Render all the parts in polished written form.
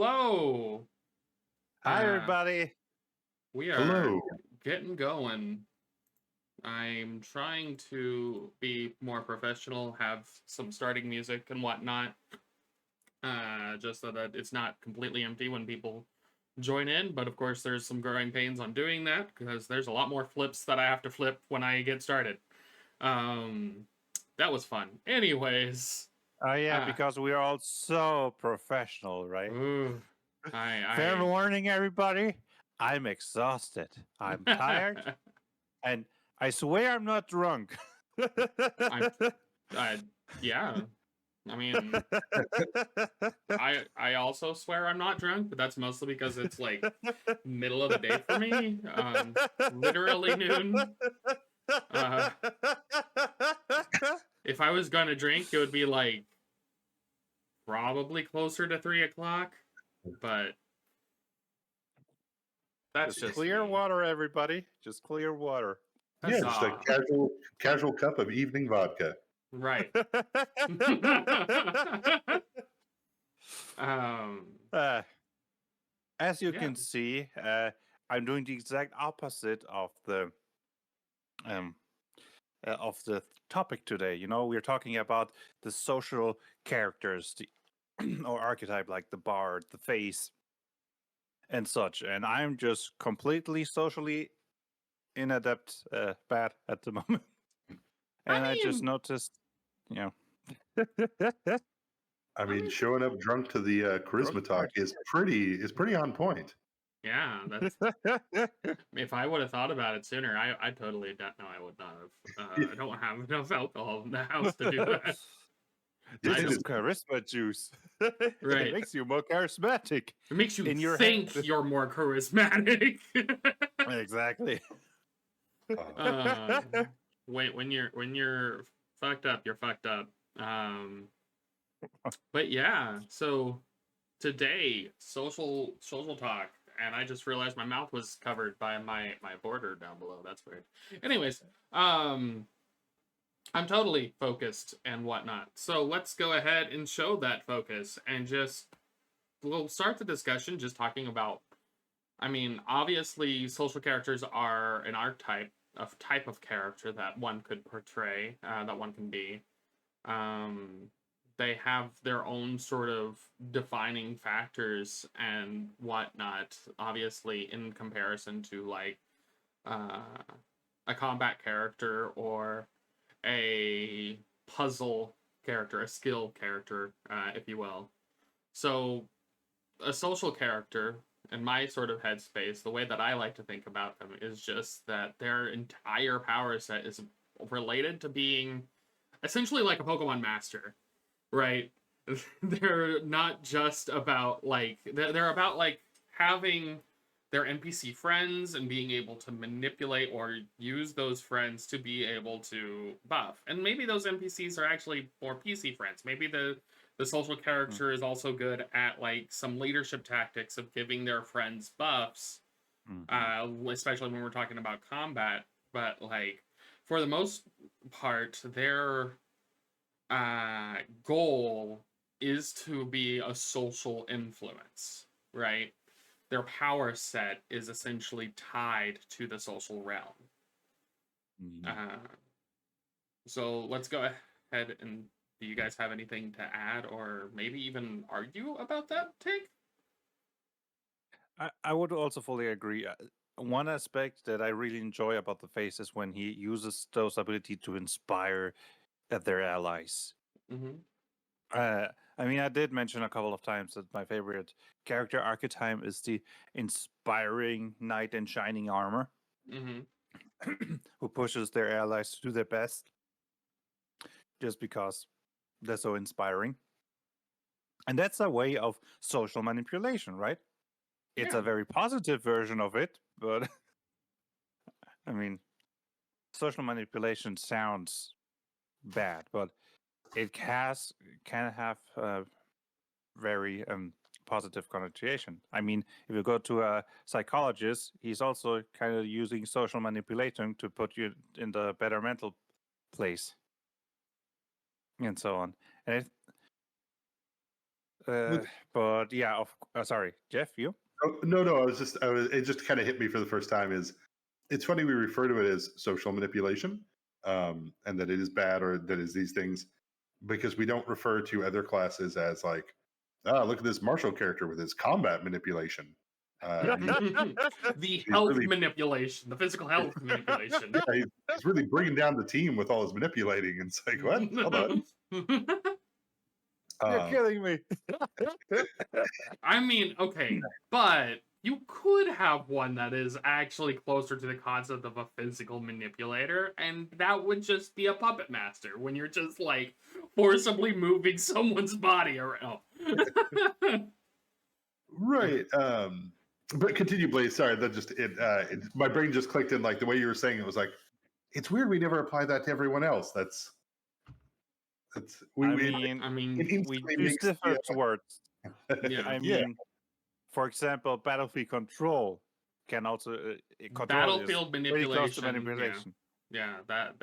hello. Hi, Uh, everybody. we are Hello. getting going. I'm trying to be more professional, have some starting music and whatnot, just so that it's not completely empty when people join in. But of course, there's some growing pains on doing that because there's a lot more flips that I have to flip when I get started. That was fun. Anyways, Oh, yeah, uh, because we are all so professional, right? ooh, Fair warning, everybody. I'm exhausted. I'm tired. And I swear I'm not drunk. Yeah. I mean, I also swear I'm not drunk, but that's mostly because it's like middle of the day for me. Literally noon. If I was gonna drink, it would be like probably closer to 3 o'clock. But that's just clear me. water, everybody. Just clear water. Yeah, just a Huzzah. casual cup of evening vodka. Right. um As you yeah. can see, I'm doing the exact opposite um, of the topic today. You know, we're talking about the social characters, or archetype, like the bard, the face, and such. And I'm just completely socially inadept, bad at the moment. And I just noticed, you know. I mean, showing up drunk to the charisma talk is pretty on point. Yeah, that's. If I would have thought about it sooner, I totally don't know. I would not have. I don't have enough alcohol in the house to do that. This I is don't. charisma juice. It Right. makes you more charismatic. It makes you in your think head. you're more charismatic. Exactly. Wait, when you're fucked up, you're fucked up. But yeah, so today social talk, and I just realized my mouth was covered by my border down below. That's weird. Anyways, I'm totally focused and whatnot. So let's go ahead and show that focus and we'll start the discussion just talking about. I mean, obviously, social characters are an archetype of type of character that one could portray, that one can be. They have their own sort of defining factors and whatnot, obviously, in comparison to like uh, a combat character or a puzzle character, a skill character, if you will. So, a social character, in my sort of headspace, the way that I like to think about them is just that their entire power set is related to being essentially like a Pokemon master, right? They're not just about like they're about like having their NPC friends and being able to manipulate or use those friends to be able to buff. And maybe those NPCs are actually more PC friends. Maybe the social character is also good at like some leadership tactics of giving their friends buffs, especially when we're talking about combat. But like for the most part, their goal is to be a social influence, right? Their power set is essentially tied to the social realm. So let's go ahead and do you guys have anything to add or maybe even argue about that take? I would also fully agree. One aspect that I really enjoy about the face is when he uses those ability to inspire their allies. Mm-hmm. I mean, I did mention a couple of times that my favorite character archetype is the inspiring knight in shining armor, who pushes their allies to do their best just because they're so inspiring. And that's a way of social manipulation, right? It's a very positive version of it, but I mean, social manipulation sounds bad, but it can have a very positive connotation. I mean, if you go to a psychologist, he's also kind of using social manipulation to put you in the better mental place, and so on. And But yeah, sorry, Jeff, you? Oh, no, it just kind of hit me for the first time. It's funny we refer to it as social manipulation, and that it is bad or that is these things, because we don't refer to other classes as like, look at this martial character with his combat manipulation. The health really, manipulation, the physical health manipulation. yeah, he's really bringing down the team with all his manipulating. And it's like, what? Hold on. You're kidding me. I mean, okay, but you could have one that is actually closer to the concept of a physical manipulator, and that would just be a puppet master when you're just like forcibly moving someone's body around. Right. But continue, Blaze. Sorry, that just my brain just clicked in. Like the way you were saying it was like, it's weird we never apply that to everyone else. That's I mean, we use different words. Yeah. I mean, for example, battlefield control can also battlefield manipulation. Manipulation. Yeah, that.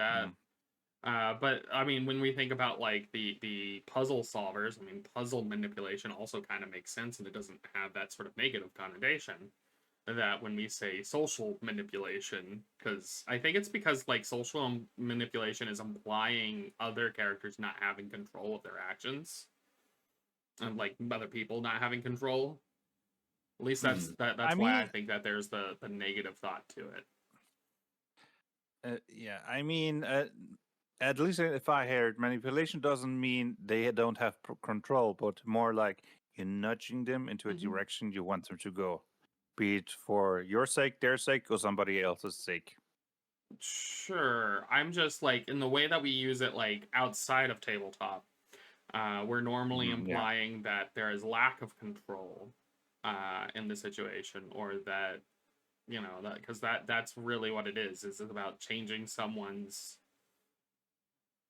But I mean, when we think about like the puzzle solvers, I mean, puzzle manipulation also kind of makes sense, and it doesn't have that sort of negative connotation that when we say social manipulation, because I think it's because like social manipulation is implying other characters not having control of their actions, and like other people not having control. At least that's why I think that there's the negative thought to it. Yeah, I mean, at least if I heard, manipulation doesn't mean they don't have control, but more like you're nudging them into a direction you want them to go, be it for your sake, their sake, or somebody else's sake. Sure, I'm just like in the way that we use it, like outside of tabletop, we're normally implying that there is lack of control in the situation, or that that because that's really what it is about changing someone's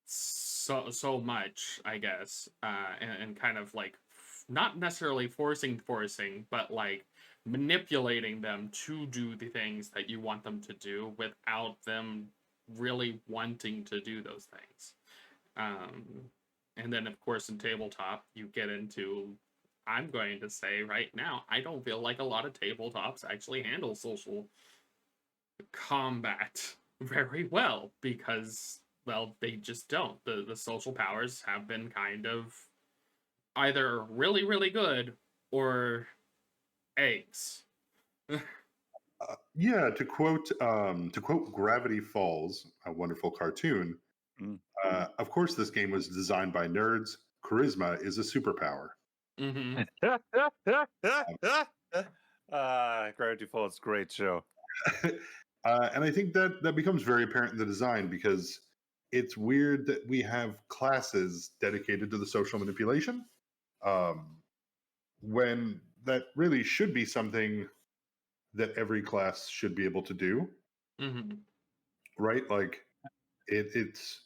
so much, I guess, and kind of like not necessarily forcing, but like manipulating them to do the things that you want them to do without them really wanting to do those things. And then of course in tabletop you get into, I'm going to say right now, I don't feel like a lot of tabletops actually handle social combat very well, because, well, they just don't. The social powers have been kind of either really, really good or eggs. Yeah, to quote Gravity Falls, a wonderful cartoon. Of course, this game was designed by nerds. Charisma is a superpower. Gravity Falls, great show. And I think that becomes very apparent in the design, because it's weird that we have classes dedicated to the social manipulation, when that really should be something that every class should be able to do. Right? Like it's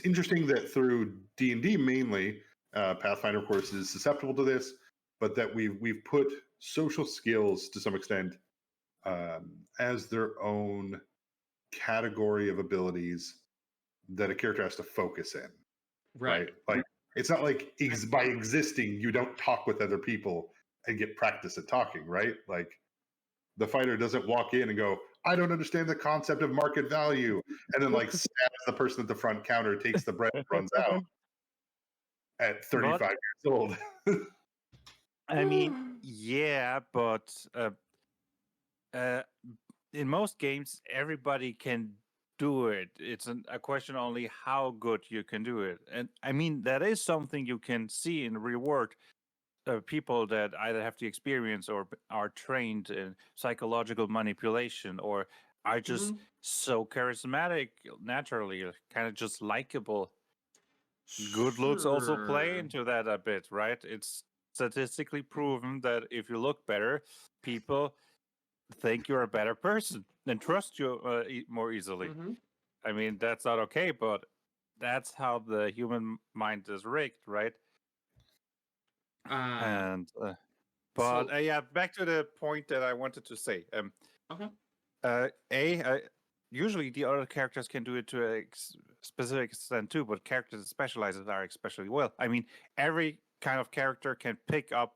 interesting that through D&D mainly, Pathfinder, of course, is susceptible to this, but that we've put social skills to some extent as their own category of abilities that a character has to focus in. Right? Like it's not like by existing you don't talk with other people and get practice at talking, right? Like the fighter doesn't walk in and go, I don't understand the concept of market value, and then like stabs the person at the front counter, takes the bread, and runs out at 35 years old. I mean, yeah, but in most games, everybody can do it. It's a question only how good you can do it. And I mean, that is something you can see in reward people that either have the experience or are trained in psychological manipulation, or are just so charismatic naturally, kind of just likable. Good looks also play into that a bit, right? It's statistically proven that if you look better, people think you're a better person and trust you more easily. I mean, that's not okay, but that's how the human mind is rigged, right? Yeah, back to the point that I wanted to say. Usually the other characters can do it to a specific extent too, but characters that specialize are especially well. I mean, every kind of character can pick up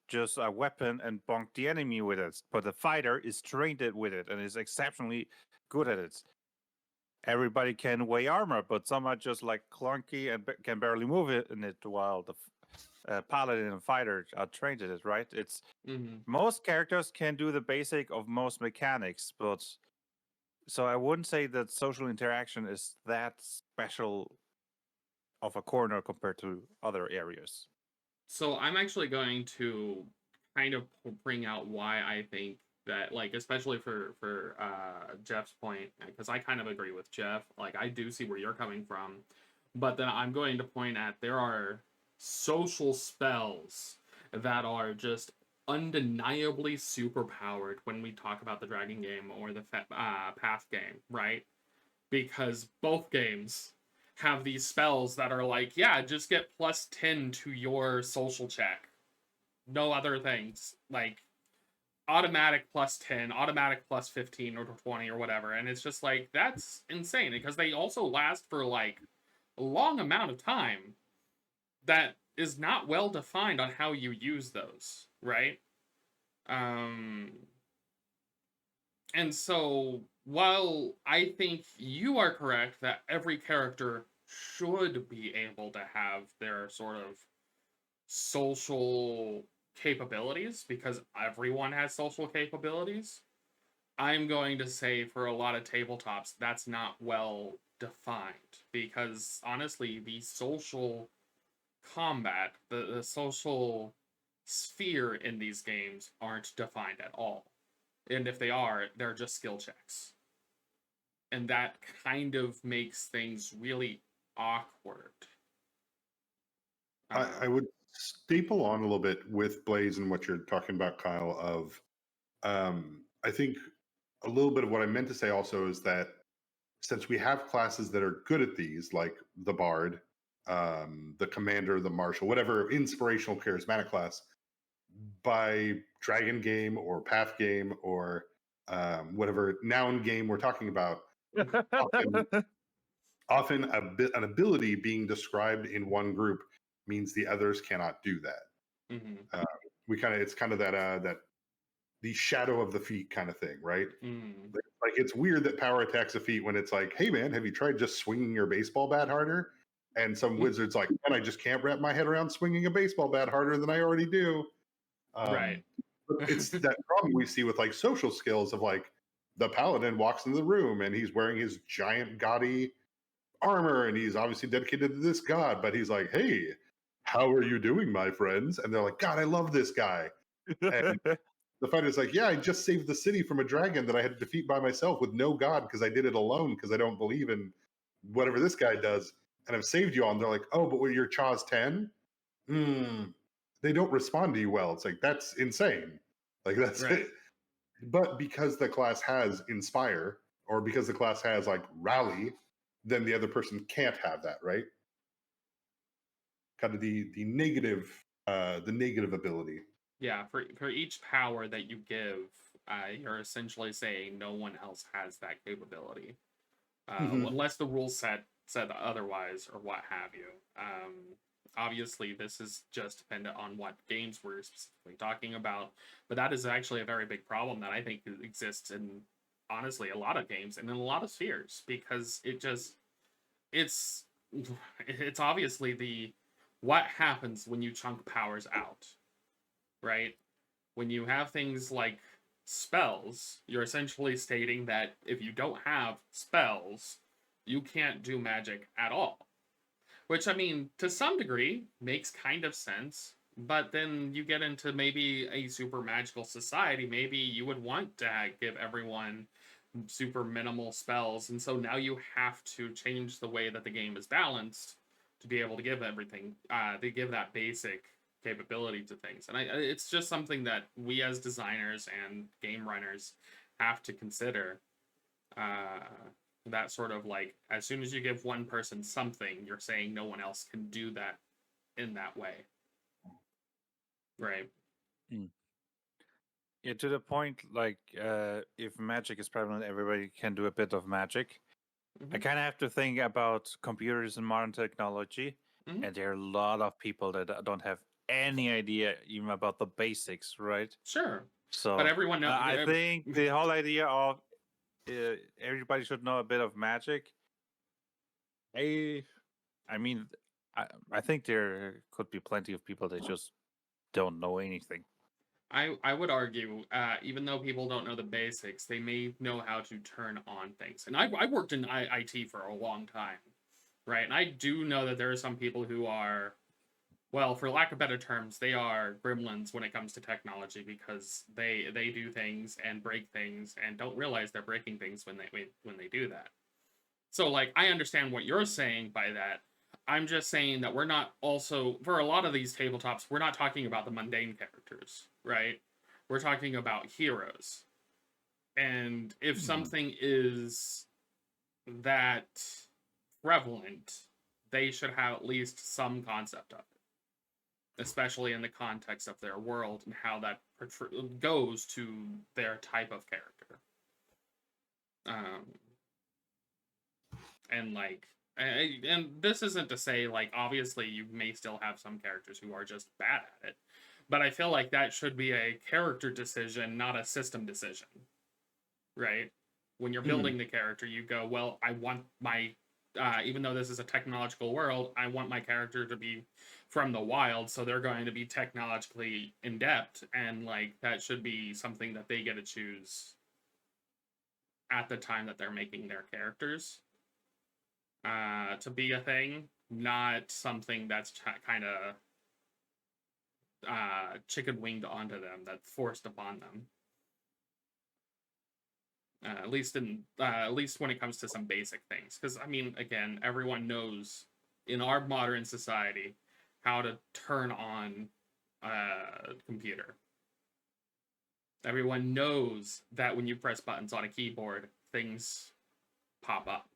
just a weapon and bonk the enemy with it, but the fighter is trained with it and is exceptionally good at it. Everybody can weigh armor, but some are just like clunky and can barely move it in it, while the paladin and fighter are trained at it, right? It's most characters can do the basic of most mechanics, but so I wouldn't say that social interaction is that special of a corner compared to other areas. So I'm actually going to kind of bring out why I think that, like, especially for Jeff's point, because I kind of agree with Jeff. Like, I do see where you're coming from, but then I'm going to point at there are social spells that are just undeniably super powered when we talk about the Dragon game or the Path game, right? Because both games have these spells that are like, yeah, just get plus 10 to your social check. No other things. Like, automatic plus 10, automatic plus 15 or 20 or whatever. And it's just like, that's insane because they also last for like a long amount of time that is not well defined on how you use those, right? And so, while I think you are correct that every character should be able to have their sort of social capabilities, because everyone has social capabilities, I'm going to say for a lot of tabletops, that's not well defined. Because honestly, the social combat, the social sphere in these games aren't defined at all. And if they are, they're just skill checks. And that kind of makes things really awkward. I would staple on a little bit with Blaze and what you're talking about, Kyle, of I think a little bit of what I meant to say also is that since we have classes that are good at these, like the Bard, the Commander, the Marshal, whatever inspirational charismatic class, by Dragon game or Path game or whatever noun game we're talking about, often an ability being described in one group means the others cannot do that. It's kind of that the shadow of the feat kind of thing, right? Like it's weird that power attacks a feat when it's like, hey man, have you tried just swinging your baseball bat harder? And some wizard's like, man, I just can't wrap my head around swinging a baseball bat harder than I already do. Right. It's that problem we see with like social skills of like the paladin walks into the room and he's wearing his giant gaudy armor and he's obviously dedicated to this god, but he's like, hey, how are you doing, my friends? And they're like, God, I love this guy. And the fighter's like, yeah, I just saved the city from a dragon that I had to defeat by myself with no god because I did it alone because I don't believe in whatever this guy does. And I've saved you all. And they're like, oh, but when your Chaw's 10? They don't respond to you well. It's like, that's insane. Like, that's right. It. But because the class has Inspire, or because the class has, like, Rally, then the other person can't have that, right? Kind of the negative ability. Yeah, for each power that you give, you're essentially saying no one else has that capability. Unless the rules said otherwise or what have you. Obviously, this is just dependent on what games we're specifically talking about, but that is actually a very big problem that I think exists in, honestly, a lot of games and in a lot of spheres, because it's obviously what happens when you chunk powers out, right? When you have things like spells, you're essentially stating that if you don't have spells, you can't do magic at all. Which, I mean, to some degree, makes kind of sense. But then you get into maybe a super magical society. Maybe you would want to give everyone super minimal spells. And so now you have to change the way that the game is balanced to be able to give everything, to give that basic capability to things. And it's just something that we as designers and game runners have to consider. That sort of like, as soon as you give one person something, you're saying no one else can do that in that way. Right. Yeah, to the point, like, if magic is prevalent, everybody can do a bit of magic. I kind of have to think about computers and modern technology. Mhm. and there are a lot of people that don't have any idea even about the basics, right? Sure, but So everyone knows. I think the whole idea of everybody should know a bit of Magic. I mean, I think there could be plenty of people that just don't know anything. I would argue, even though people don't know the basics, they may know how to turn on things. And I worked in IT for a long time, right? And I do know that there are some people who are, well, for lack of better terms, they are gremlins when it comes to technology because they do things and break things and don't realize they're breaking things when they do that. So like I understand what you're saying by that. I'm just saying that we're not also for a lot of these tabletops, we're not talking about the mundane characters, right? We're talking about heroes. And if something is that prevalent, they should have at least some concept of it, especially in the context of their world and how that goes to their type of character. And like and this isn't to say like obviously you may still have some characters who are just bad at it, but I feel like that should be a character decision, not a system decision, right? When you're building the character, you go, well, I want my even though this is a technological world, I want my character to be from the wild, so they're going to be technologically in depth, and like that should be something that they get to choose at the time that they're making their characters to be a thing, not something that's kind of chicken winged onto them, that's forced upon them. At least when it comes to some basic things, because I mean, again, everyone knows in our modern society how to turn on a computer. Everyone knows that when you press buttons on a keyboard, things pop up.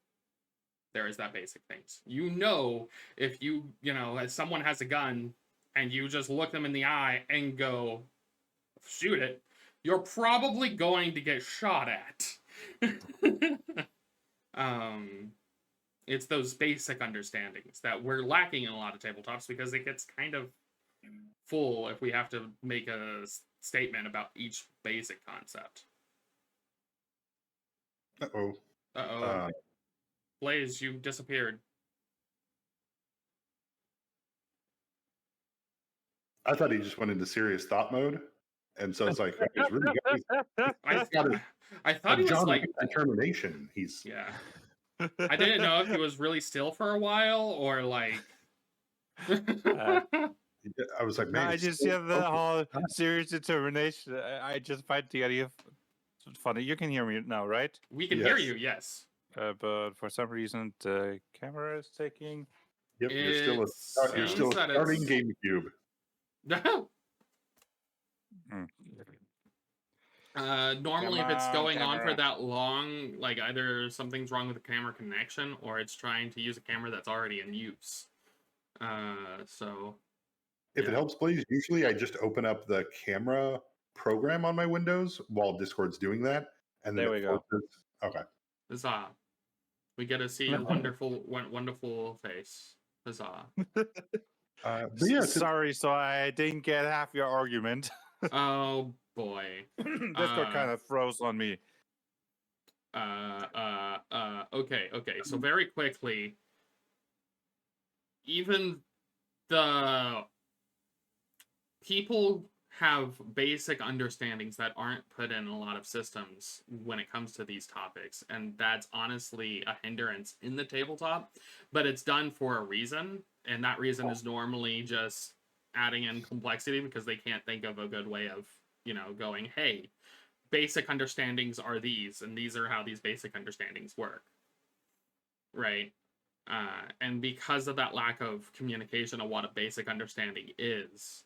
There is that basic things. You know, if if someone has a gun and you just look them in the eye and go, shoot it, you're probably going to get shot at. It's those basic understandings that we're lacking in a lot of tabletops because it gets kind of full if we have to make a statement about each basic concept. Uh-oh. Uh-oh. Blaze, you disappeared. I thought he just went into serious thought mode, and so it's like he's really I thought he was John like determination. He's I didn't know if he was really still for a while or like. I was like, man, I just have the whole serious determination. I just find the idea funny. You can hear me now, right? We can hear you, yes. But for some reason, the camera is taking. Yep, you're still a starting GameCube. Normally, if it's going on for that long, like either something's wrong with the camera connection or it's trying to use a camera that's already in use. So if it helps, Blaze, usually I just open up the camera program on my Windows while Discord's doing that, and then there we go. Okay. Huzzah! We get to see your wonderful face. Huzzah! Sorry, so I didn't get half your argument. Oh boy, Discord kind of froze on me. Okay. So very quickly, even the people have basic understandings that aren't put in a lot of systems when it comes to these topics, and that's honestly a hindrance in the tabletop, but it's done for a reason, and that reason is normally just adding in complexity because they can't think of a good way of going, hey, basic understandings are these, and these are how these basic understandings work, right? And because of that lack of communication of what a basic understanding is,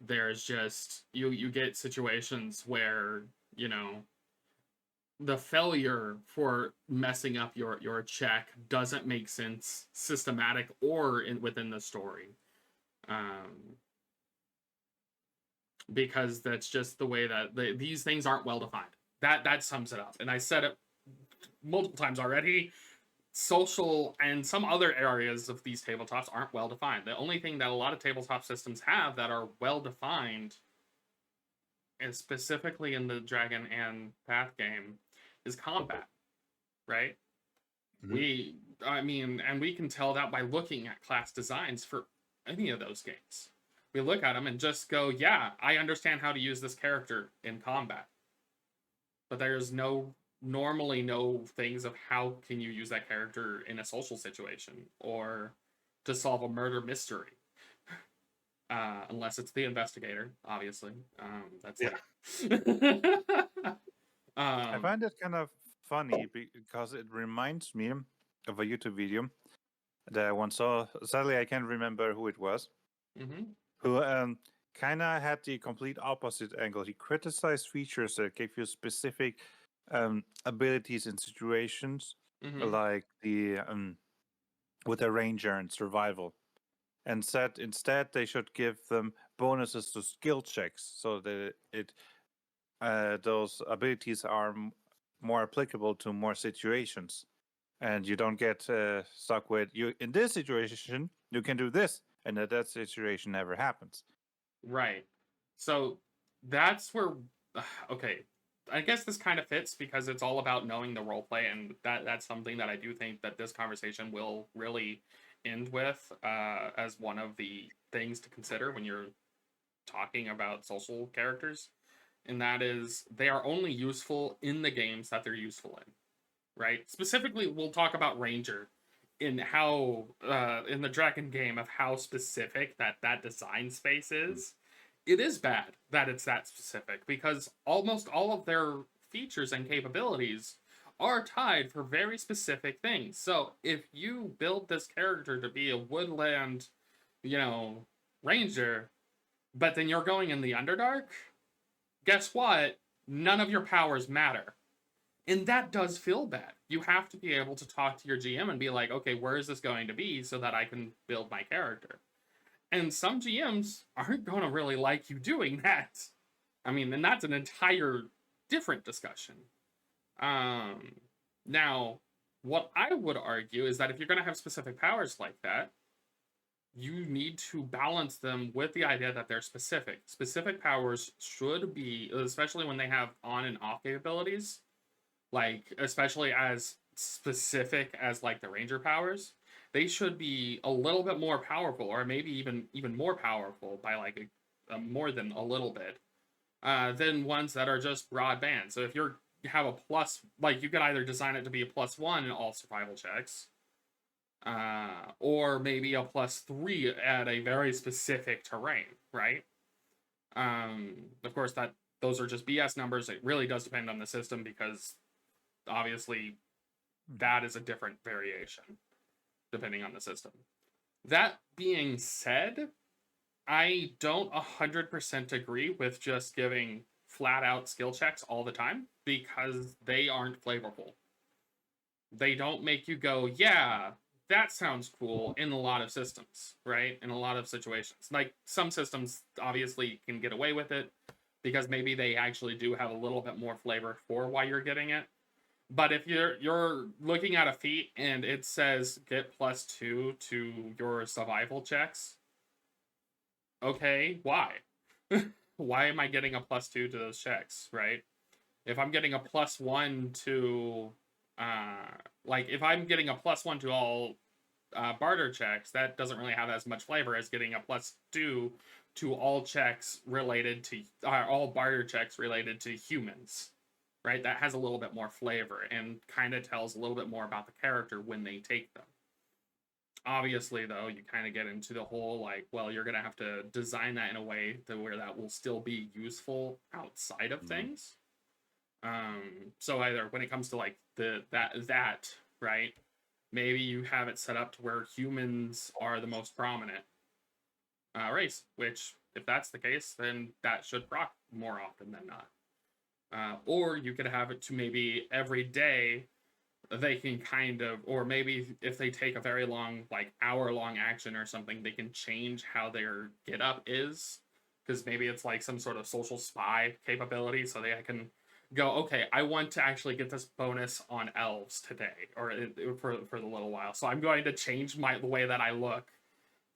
there's just you get situations where the failure for messing up your check doesn't make sense systematic or within the story, because that's just the way that these things aren't well defined. That sums it up, and I said it multiple times already. social and some other areas of these tabletops aren't well defined. The only thing that a lot of tabletop systems have that are well defined, and specifically in the Dragon and Path game, is combat, right? And we can tell that by looking at class designs for any of those games. We look at them and just go, yeah, I understand how to use this character in combat. But there's normally no things of how can you use that character in a social situation or to solve a murder mystery. Unless it's the investigator, obviously. That's I find it kind of funny because it reminds me of a YouTube video that I once saw. Sadly, I can't remember who it was. Who kind of had the complete opposite angle. He criticized features that gave you specific abilities in situations, like the with a ranger and survival, and said instead they should give them bonuses to skill checks so that those abilities are more applicable to more situations, and you don't get stuck with you in this situation you can do this, and that situation never happens. Right. So that's where okay, I guess this kind of fits because it's all about knowing the role play, and that's something that I do think that this conversation will really end with as one of the things to consider when you're talking about social characters, and that is they are only useful in the games that they're useful in, right? Specifically, we'll talk about Ranger in how in the Dragon game of how specific that design space is. It is bad that it's that specific because almost all of their features and capabilities are tied for very specific things. So if you build this character to be a woodland, ranger, but then you're going in the Underdark, guess what? None of your powers matter. And that does feel bad. You have to be able to talk to your GM and be like, okay, where is this going to be so that I can build my character? And some GMs aren't going to really like you doing that. I mean, and that's an entire different discussion. Now, what I would argue is that if you're going to have specific powers like that, you need to balance them with the idea that they're specific. Specific powers should be, especially when they have on and off capabilities, like especially as specific as like the ranger powers, they should be a little bit more powerful, or maybe even more powerful by like more than a little bit, than ones that are just broadband. So if you have a plus, like you could either design it to be a +1 in all survival checks, or maybe a +3 at a very specific terrain, right? Of course, those are just BS numbers. It really does depend on the system because obviously that is a different variation depending on the system. That being said, I don't 100% agree with just giving flat out skill checks all the time because they aren't flavorful. They don't make you go, yeah, that sounds cool in a lot of systems, right? In a lot of situations. Like some systems obviously can get away with it because maybe they actually do have a little bit more flavor for why you're getting it. But if you're looking at a feat and it says get +2 to your survival checks, okay, why? Why am I getting a +2 to those checks, right? If I'm getting a +1 to, if I'm getting a +1 to all barter checks, that doesn't really have as much flavor as getting a +2 to all checks related to, all barter checks related to humans. Right, that has a little bit more flavor and kind of tells a little bit more about the character when they take them. Obviously, though, you kind of get into the whole you're gonna have to design that in a way to where that will still be useful outside of things. So either when it comes to like that right, maybe you have it set up to where humans are the most prominent race. Which, if that's the case, then that should proc more often than not. Or you could have it to maybe every day they can kind of, or maybe if they take a very long, hour-long action or something, they can change how their get up is, because maybe it's like some sort of social spy capability, so they can go, okay, I want to actually get this bonus on elves today, or for the little while. So I'm going to change the way that I look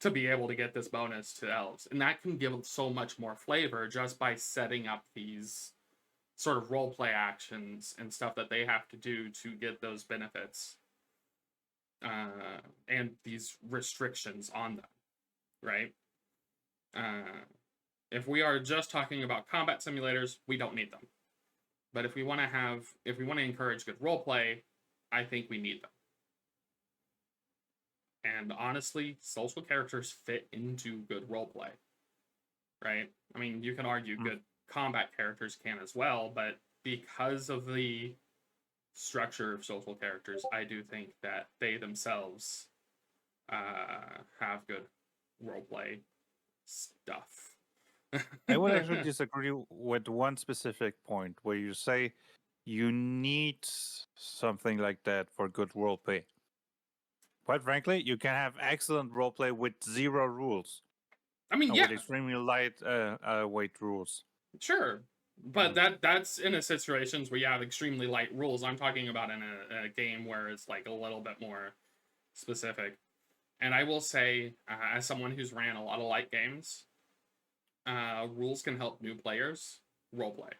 to be able to get this bonus to elves. And that can give so much more flavor just by setting up these sort of role play actions and stuff that they have to do to get those benefits. And these restrictions on them, right? If we are just talking about combat simulators, we don't need them. But if we want to encourage good roleplay, I think we need them. And honestly, social characters fit into good roleplay, right? I mean, you can argue good combat characters can as well, but because of the structure of social characters, I do think that they themselves have good roleplay stuff. I would actually disagree with one specific point where you say you need something like that for good roleplay. Quite frankly, you can have excellent roleplay with 0 rules. I mean, yeah, with extremely light weight rules. Sure, but that's in a situations where you have extremely light rules. I'm talking about in a game where it's like a little bit more specific. And I will say, as someone who's ran a lot of light games, rules can help new players roleplay.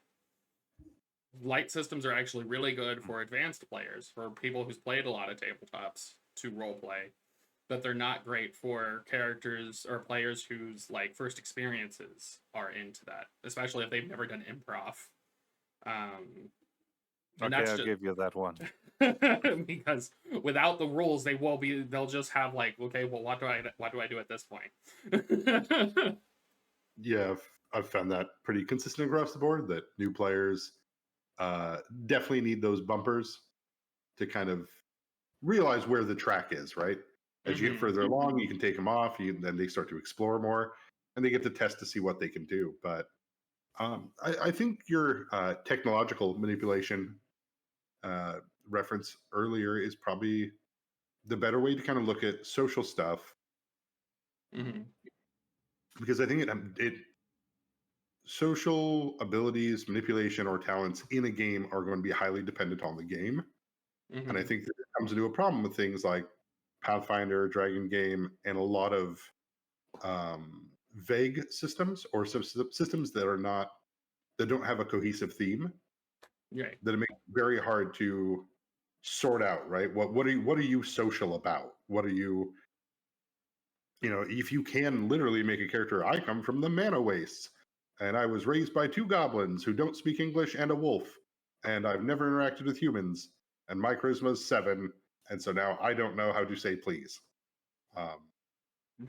Light systems are actually really good for advanced players, for people who's played a lot of tabletops to roleplay, but they're not great for characters or players whose like first experiences are into that, especially if they've never done improv. Okay, I'll give you that one. Because without the rules, they'll just have like, okay, well, what do I do at this point? Yeah, I've found that pretty consistent across the board, that new players definitely need those bumpers to kind of realize where the track is, right? As you get further along, you can take them off, then they start to explore more, and they get to test to see what they can do. But I think your technological manipulation reference earlier is probably the better way to kind of look at social stuff. Because I think it social abilities, manipulation, or talents in a game are going to be highly dependent on the game. And I think that it comes into a problem with things like Pathfinder, Dragon Game, and a lot of vague systems or systems that don't have a cohesive theme. Right. That it makes it very hard to sort out, right? What are you social about? What are you, if you can literally make a character, I come from the Mana Wastes, and I was raised by 2 goblins who don't speak English and a wolf, and I've never interacted with humans, and my charisma is 7, and so now I don't know how to say please.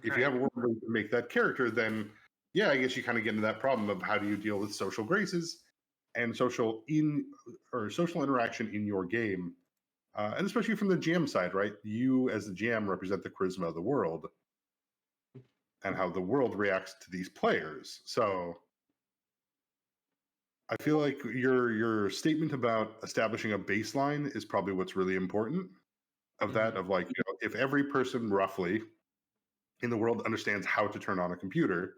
If you have a way to make that character, then yeah, I guess you kind of get into that problem of how do you deal with social graces and social interaction in your game, and especially from the GM side, right? You as the GM represent the charisma of the world and how the world reacts to these players. So I feel like your statement about establishing a baseline is probably what's really important. Of that, of like, if every person roughly in the world understands how to turn on a computer,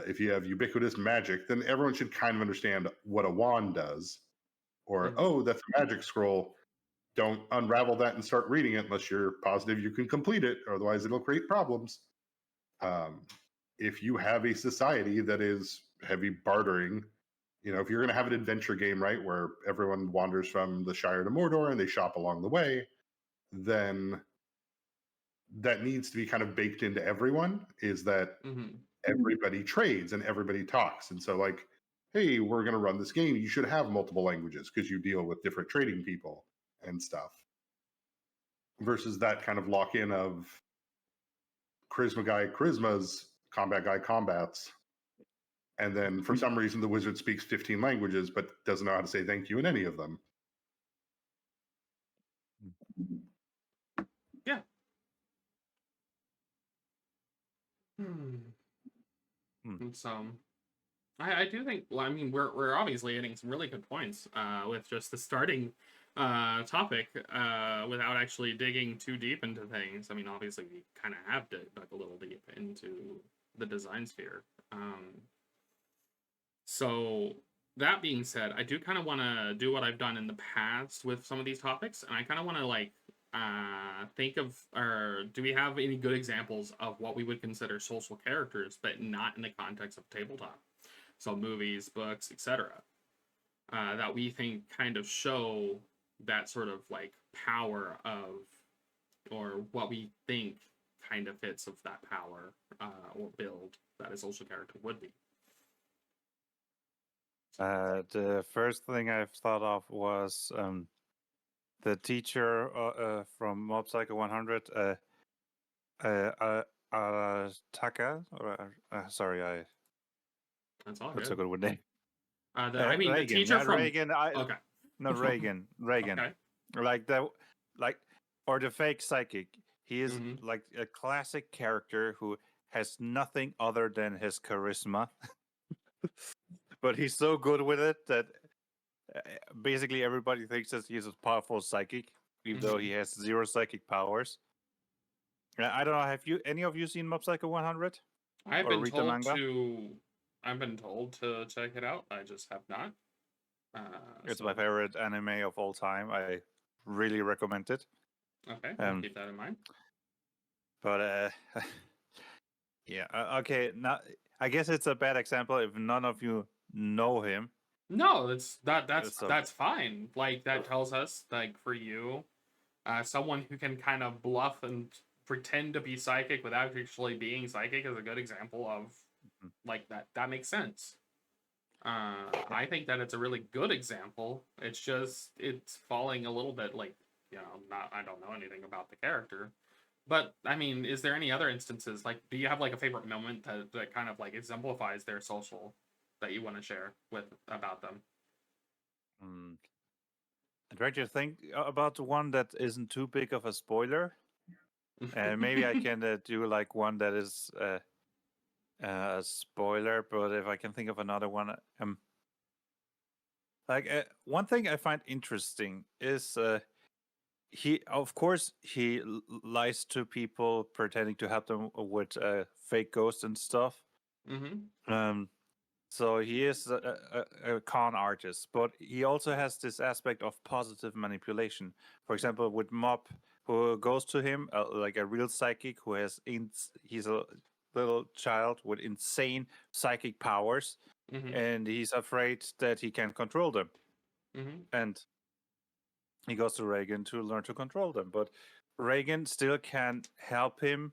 if you have ubiquitous magic, then everyone should kind of understand what a wand does, or oh, that's a magic scroll. Don't unravel that and start reading it unless you're positive you can complete it, otherwise it'll create problems. If you have a society that is heavy bartering, if you're going to have an adventure game, right, where everyone wanders from the Shire to Mordor and they shop along the way, then that needs to be kind of baked into everyone, is that everybody trades and everybody talks. And so like, hey, we're going to run this game. You should have multiple languages because you deal with different trading people and stuff. Versus that kind of lock-in of charisma guy charismas, combat guy combats. And then for some reason, the wizard speaks 15 languages, but doesn't know how to say thank you in any of them. Yeah. So I do think, well, I mean, we're obviously hitting some really good points with just the starting topic without actually digging too deep into things. I mean, obviously we kind of have dug a little deep into the design sphere. So that being said, I do kind of want to do what I've done in the past with some of these topics, and I kind of want to like think of, or do we have any good examples of what we would consider social characters, but not in the context of tabletop? So movies, books, etc. That we think kind of show that sort of like power of, or what we think kind of fits of that power or build that a social character would be. The first thing I've thought of was the teacher from Mob Psycho 100, Taka. Sorry, That's all that's good. a good name. I mean, Reagan, the teacher from Reagan. okay, Not Reagan. Reagan. okay, Like or the fake psychic. He is mm-hmm. like a classic character who has nothing other than his charisma, but he's so good with it that basically everybody thinks that he's a powerful psychic, even though he has 0 psychic powers. I don't know. Have any of you seen Mob Psycho 100? I've been told to check it out. I just have not. It's my favorite anime of all time. I really recommend it. Okay, I'll keep that in mind. But yeah, okay. Now I guess it's a bad example if none of you know him. No, that's fine. Like that tells us, like for you, someone who can kind of bluff and pretend to be psychic without actually being psychic is a good example of like that. That makes sense. I think that it's a really good example. It's just it's falling a little bit like, you know, I don't know anything about the character. But I mean, is there any other instances? Like, do you have like a favorite moment that kind of like exemplifies their social that you want to share with about them? I'm trying to think about one that isn't too big of a spoiler. And maybe I can do like one that is a spoiler, but if I can think of another one, like one thing I find interesting is he lies to people pretending to help them with fake ghosts and stuff. So he is a con artist, but he also has this aspect of positive manipulation. For example, with Mob, who goes to him like a real psychic who has he's a little child with insane psychic powers, and he's afraid that he can control them. And he goes to Reagan to learn to control them, but Reagan still can help him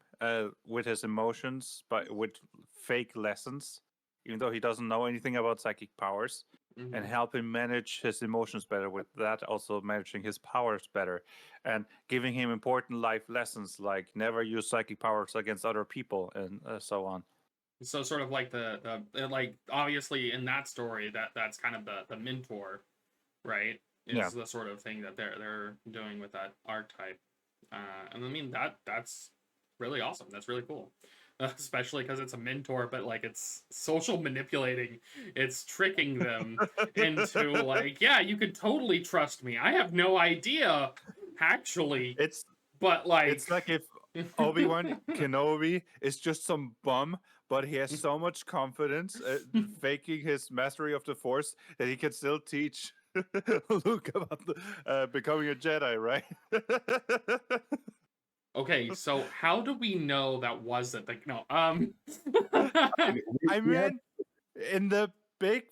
with his emotions with fake lessons, even though he doesn't know anything about psychic powers, and help him manage his emotions better. With that, also managing his powers better, and giving him important life lessons like never use psychic powers against other people, and so on. So sort of like the like obviously in that story that's kind of the mentor, right? Is the sort of thing that they're doing with that archetype, and I mean that's really awesome. That's really cool, especially because it's a mentor, but like it's social manipulating. It's tricking them into like, yeah, you could totally trust me. I have no idea, actually. It's like if Obi-Wan Kenobi is just some bum, but he has so much confidence, faking his mastery of the Force, that he can still teach Luke about becoming a Jedi, right? Okay, so how do we know that wasn't like no? I mean, in the big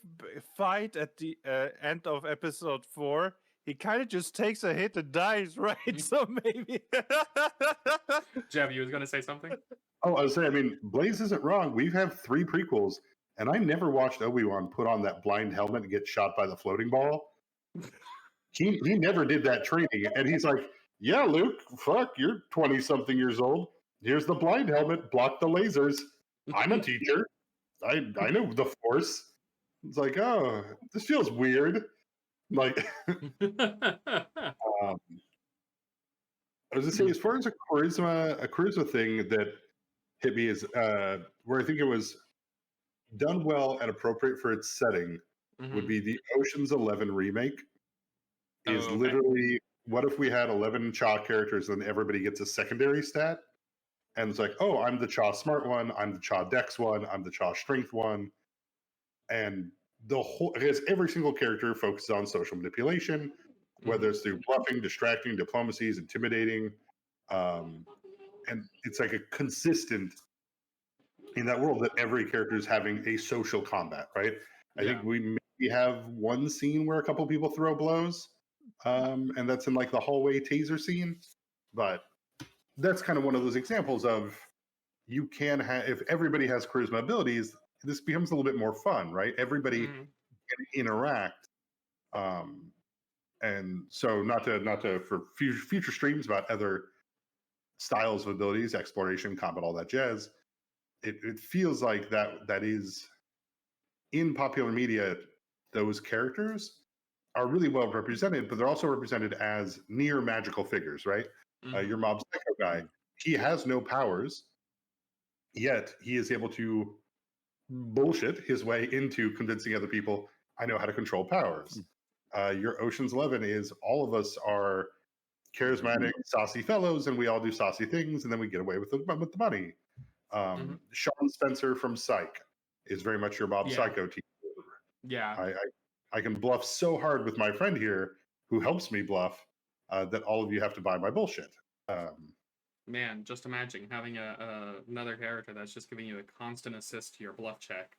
fight at the end of episode 4, he kind of just takes a hit and dies, right? So maybe. Jeff, you was gonna say something? Oh, I was saying, I mean, Blaze isn't wrong. We have 3 prequels, and I never watched Obi-Wan put on that blind helmet and get shot by the floating ball. He never did that training, and he's like, "Yeah, Luke, fuck, you're 20-something years old. Here's the blind helmet. Block the lasers. I'm a teacher. I know the Force." It's like, oh, this feels weird. Like, I was gonna say, as far as a charisma thing that hit me is where I think it was done well and appropriate for its setting would be the Ocean's 11 remake. Is literally, what if we had 11 Cha characters and everybody gets a secondary stat? And it's like, oh, I'm the Cha smart one, I'm the Cha dex one, I'm the Cha strength one. And because every single character focuses on social manipulation, whether it's through bluffing, distracting, diplomacies, intimidating, and it's like a consistent in that world that every character is having a social combat, right? I think we maybe have one scene where a couple people throw blows, and that's in like the hallway taser scene, but that's kind of one of those examples of you can have, if everybody has charisma abilities, this becomes a little bit more fun, right? Everybody can interact. And so not to for future streams about other styles of abilities, exploration, combat, all that jazz. It feels like that is in popular media, those characters are really well represented, but they're also represented as near magical figures, right? Your Mob Psycho guy, he has no powers, yet he is able to bullshit his way into convincing other people, I know how to control powers. Your Ocean's 11 is all of us are charismatic, saucy fellows, and we all do saucy things, and then we get away with the money. Sean Spencer from Psych is very much your Mob Psycho team. Yeah. I can bluff so hard with my friend here who helps me bluff that all of you have to buy my bullshit. Man, just imagine having another character that's just giving you a constant assist to your bluff check.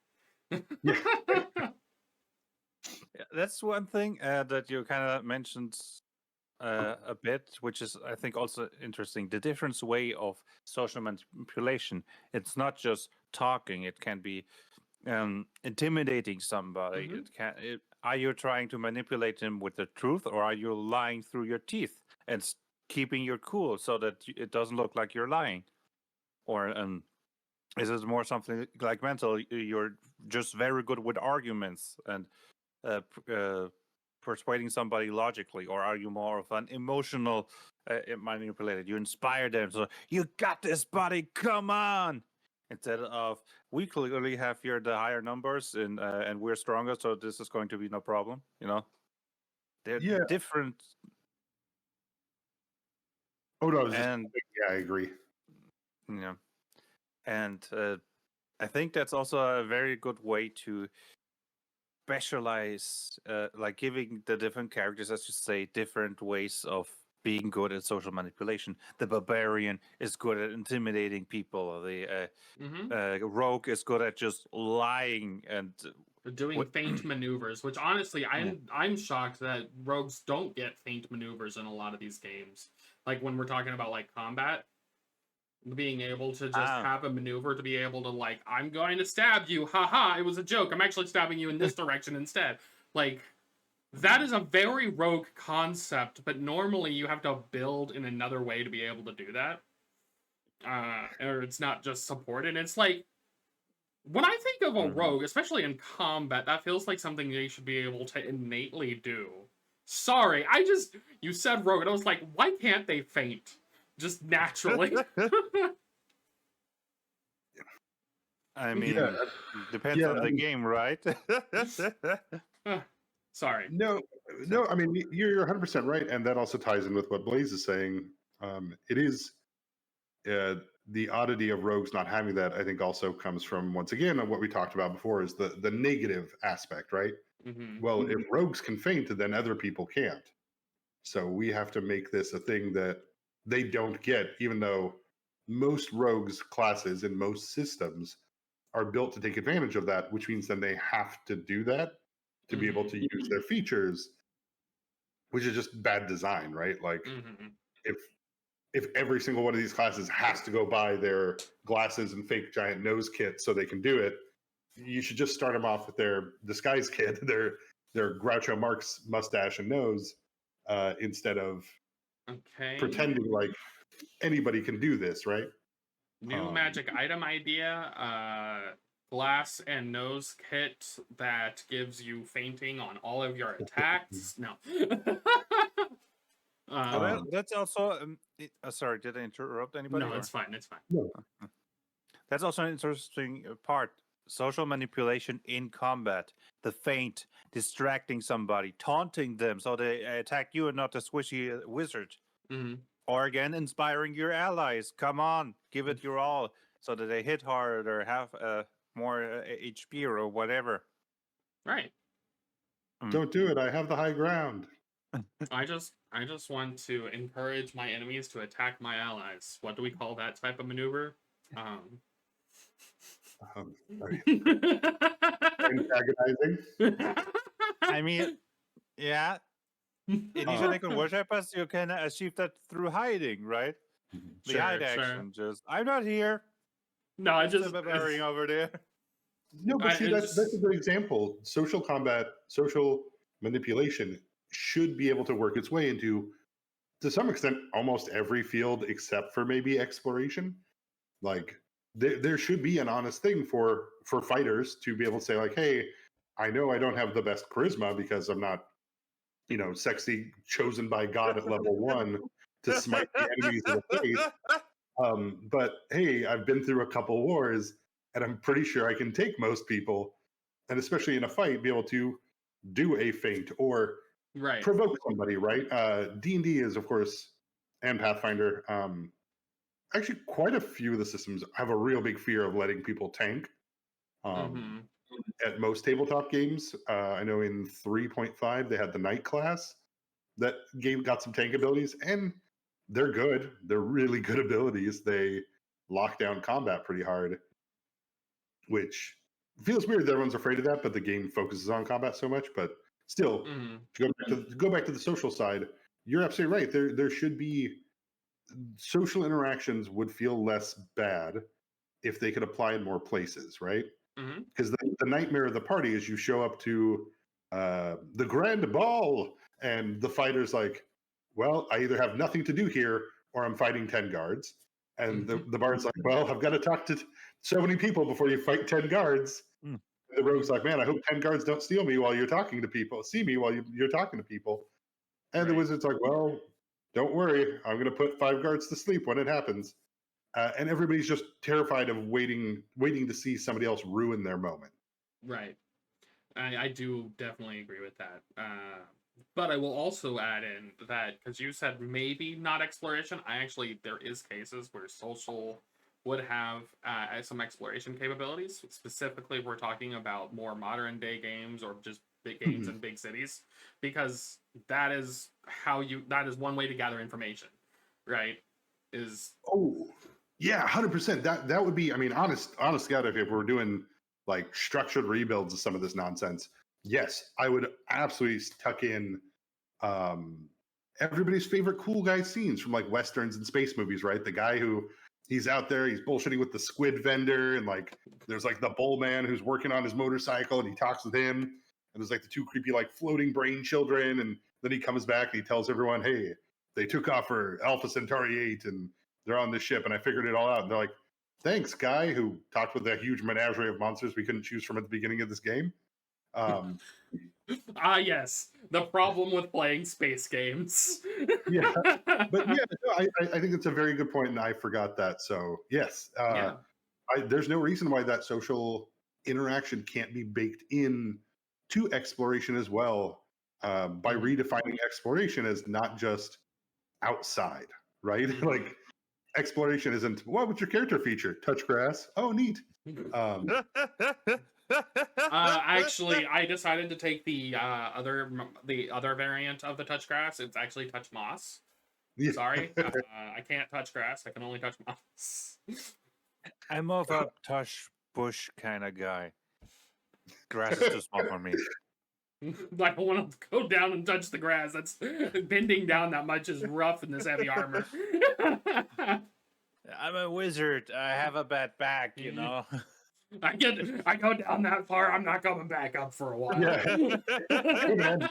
Yeah, that's one thing that you kind of mentioned a bit, which is, I think, also interesting. The different way of social manipulation. It's not just talking. It can be intimidating somebody. Are you trying to manipulate him with the truth, or are you lying through your teeth and keeping your cool so that it doesn't look like you're lying? Or is it more something like mental? You're just very good with arguments and persuading somebody logically, or are you more of an emotional manipulator? You inspire them, so you got this, buddy, come on, instead of we clearly have here the higher numbers and we're stronger, so this is going to be no problem. They're different. Oh no, I agree. Yeah, and I think that's also a very good way to specialize, like giving the different characters, as you say, different ways of being good at social manipulation. The barbarian is good at intimidating people. The rogue is good at just lying and doing feint maneuvers. Which honestly, I'm shocked that rogues don't get feint maneuvers in a lot of these games. Like when we're talking about like combat, being able to just have a maneuver to be able to like, I'm going to stab you, haha, it was a joke, I'm actually stabbing you in this direction instead. Like, that is a very rogue concept, but normally you have to build in another way to be able to do that. Or it's not just supported. It's like, when I think of a rogue, especially in combat, that feels like something they should be able to innately do. Sorry, you said rogue, and I was like, why can't they feint? Just naturally. I mean, depends on the game, right? Sorry. No, I mean, you're 100% right. And that also ties in with what Blaze is saying. It is the oddity of rogues not having that, I think, also comes from, once again, what we talked about before is the negative aspect, right? Well, if rogues can feint, then other people can't. So we have to make this a thing that they don't get, even though most rogues classes in most systems are built to take advantage of that, which means then they have to do that to be able to use their features, which is just bad design, right? Like if every single one of these classes has to go buy their glasses and fake giant nose kit so they can do it, you should just start them off with their disguise kit, their Groucho Marx mustache and nose, instead of pretending like anybody can do this, right? New magic item idea, glass and nose kit that gives you fainting on all of your attacks. No. That's also sorry, did I interrupt anybody? No, it's fine. It's fine. No. That's also an interesting part. Social manipulation in combat, the feint, distracting somebody, taunting them so they attack you and not the squishy wizard. Or again, inspiring your allies. Come on, give it your all so that they hit hard or have more HP or whatever. Right. Don't do it. I have the high ground. I just want to encourage my enemies to attack my allies. What do we call that type of maneuver? Antagonizing. I mean, yeah. In Ishanekon worshippers, you can achieve that through hiding, right? The hide action. Just, I'm not here. No, I just a barbarian over there. No, but see, that's a good example. Social combat, social manipulation should be able to work its way into, to some extent, almost every field except for maybe exploration. Like there should be an honest thing for fighters to be able to say, like, hey, I know I don't have the best charisma because I'm not, sexy chosen by God at level 1 to smite the enemies in the face. But hey, I've been through a couple wars and I'm pretty sure I can take most people, and especially in a fight, be able to do a feint or provoke somebody, right? D&D is, of course, and Pathfinder. Actually, quite a few of the systems have a real big fear of letting people tank. At most tabletop games, I know in 3.5 they had the Knight class that got some tank abilities, and they're good. They're really good abilities. They lock down combat pretty hard, which feels weird that everyone's afraid of that, but the game focuses on combat so much. But still, to go back to the social side, you're absolutely right. There should be social interactions would feel less bad if they could apply in more places, right? Because the nightmare of the party is you show up to the grand ball and the fighter's like, well, I either have nothing to do here or I'm fighting 10 guards. And the bard's like, well, I've got to talk to so many people before you fight 10 guards. The rogue's like, man, I hope 10 guards don't steal me while you're talking to people, see me while you're talking to people. And the wizard's like, well, don't worry, I'm going to put 5 guards to sleep when it happens. And everybody's just terrified of waiting to see somebody else ruin their moment. Right. I do definitely agree with that. But I will also add in that, because you said maybe not exploration, there is cases where social would have some exploration capabilities. Specifically, if we're talking about more modern day games or just big games in big cities, because that is one way to gather information, right? Yeah, 100%. That would be, I mean, honest God, if we're doing like structured rebuilds of some of this nonsense, yes, I would absolutely tuck in everybody's favorite cool guy scenes from like westerns and space movies, right? The guy who he's out there, he's bullshitting with the squid vendor, and like there's like the bull man who's working on his motorcycle, and he talks with him, and there's like the 2 creepy like floating brain children, and then he comes back and he tells everyone, hey, they took off for Alpha Centauri 8 and they're on this ship and I figured it all out. And they're like, thanks, guy who talked with that huge menagerie of monsters we couldn't choose from at the beginning of this game. Yes, the problem with playing space games. Yeah, but yeah, no, I think it's a very good point, and I forgot that. So yes, there's no reason why that social interaction can't be baked in to exploration as well, by redefining exploration as not just outside, right? Like exploration isn't, what was your character feature? Touch grass. Oh, neat. Actually, I decided to take the other variant of the touch grass. It's actually touch moss. Yeah. Sorry, I can't touch grass. I can only touch moss. I'm more of a touch bush kind of guy. Grass is too small for me. I don't want to go down and touch the grass. That's bending down that much is rough in this heavy armor. I'm a wizard. I have a bad back, you know. I go down that far. I'm not coming back up for a while. Yeah. Hey, man,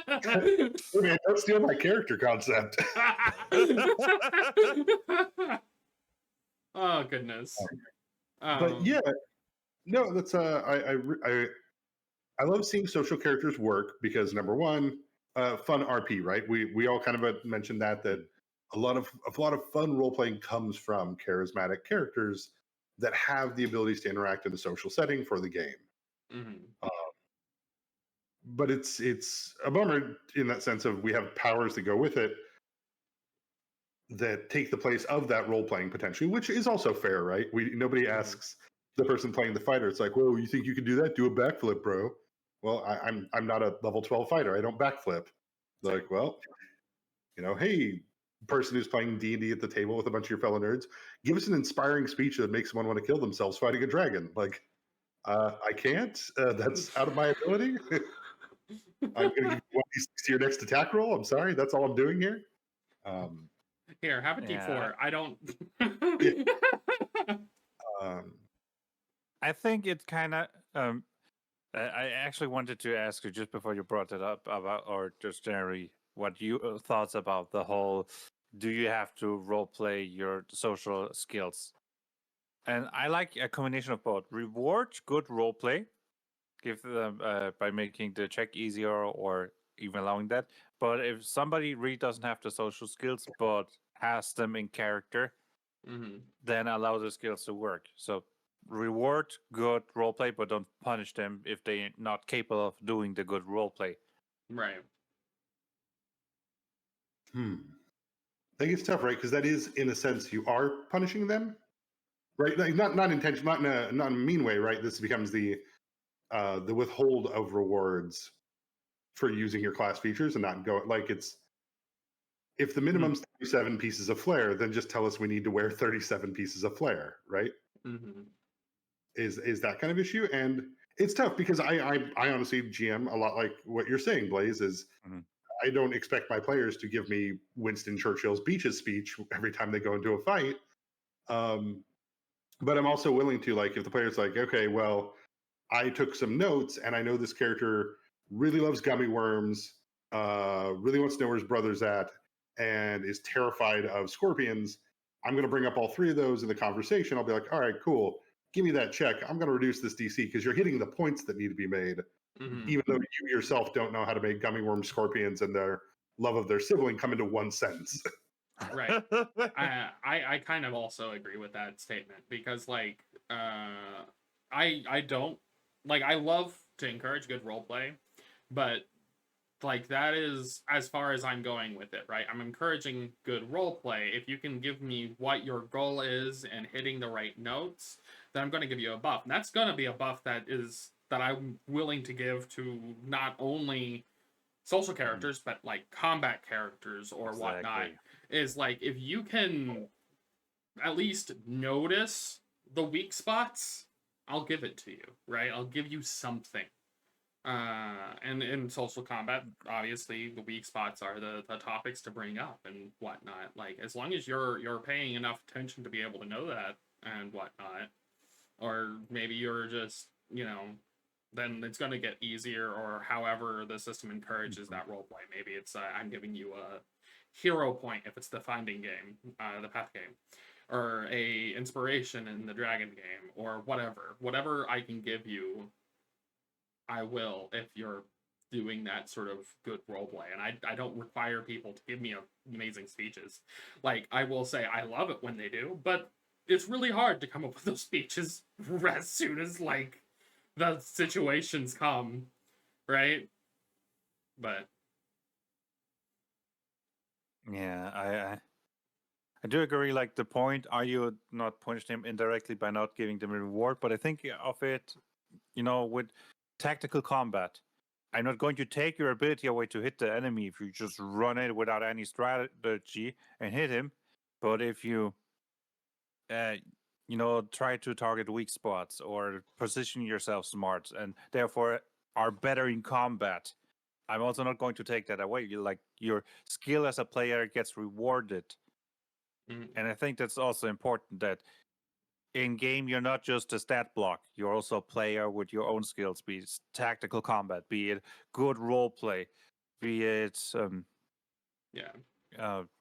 don't steal my character concept. Oh goodness. But yeah, no, that's I love seeing social characters work because number one, fun RP, right? We all kind of mentioned that a lot of fun role playing comes from charismatic characters that have the abilities to interact in a social setting for the game. But it's a bummer in that sense of we have powers that go with it that take the place of that role playing potentially, which is also fair, right? Nobody asks the person playing the fighter. It's like, whoa, you think you can do that? Do a backflip, bro. well, I'm not a level 12 fighter. I don't backflip. They're like, well, hey, person who's playing D&D at the table with a bunch of your fellow nerds, give us an inspiring speech that makes someone want to kill themselves fighting a dragon. Like, I can't. That's out of my ability. I'm going to give you 1d6 to your next attack roll. I'm sorry. That's all I'm doing here. Here, have a D4. I don't. Yeah. I think it kind of. I actually wanted to ask you just before you brought it up about, or just generally, what you thoughts about the whole. Do you have to role play your social skills? And I like a combination of both. Reward good role play, give them by making the check easier or even allowing that. But if somebody really doesn't have the social skills but has them in character, then allow the skills to work. So reward good role play, but don't punish them if they're not capable of doing the good role play. Right. I think it's tough, right? Because that is, in a sense, you are punishing them, right? Like not intentional, not in a mean way, right? This becomes the withhold of rewards for using your class features and not go like it's. If the minimum's 37 pieces of flair, then just tell us we need to wear 37 pieces of flair, right? Is that kind of issue? And it's tough because I honestly GM a lot like what you're saying, Blaze, is I don't expect my players to give me Winston Churchill's Beaches speech every time they go into a fight. But I'm also willing to, like, if the player's like, okay, well, I took some notes and I know this character really loves gummy worms, really wants to know where his brother's at, and is terrified of scorpions. I'm going to bring up all three of those in the conversation. I'll be like, all right, cool. Give me that check. I'm going to reduce this DC because you're hitting the points that need to be made, even though you yourself don't know how to make gummy worm scorpions and their love of their sibling come into one sentence. Right. I kind of also agree with that statement because, like, I don't, like, I love to encourage good role play, but like that is as far as I'm going with it, right? I'm encouraging good role play. If you can give me what your goal is and hitting the right notes, then I'm going to give you a buff. And that's going to be a buff that I'm willing to give to not only social characters, but like combat characters or whatnot. Is like if you can at least notice the weak spots, I'll give it to you, right? I'll give you something. And in social combat, obviously the weak spots are the topics to bring up and whatnot. Like as long as you're paying enough attention to be able to know that and whatnot, or maybe you're just then it's going to get easier, or however the system encourages that role play. Maybe it's I'm giving you a hero point if it's the finding game, the path game, or a inspiration in the dragon game, or whatever I can give you, I will, if you're doing that sort of good roleplay. And I don't require people to give me amazing speeches. Like, I will say I love it when they do, but it's really hard to come up with those speeches as soon as, like, the situations come, right? But yeah, I do agree. Like the point, are you not punishing him indirectly by not giving them a reward? But I think of it, with tactical combat, I'm not going to take your ability away to hit the enemy if you just run it without any strategy and hit him. But if you, try to target weak spots or position yourself smart and therefore are better in combat, I'm also not going to take that away. Like your skill as a player gets rewarded. And I think that's also important that in game you're not just a stat block, you're also a player with your own skills, be it tactical combat, be it good role play, be it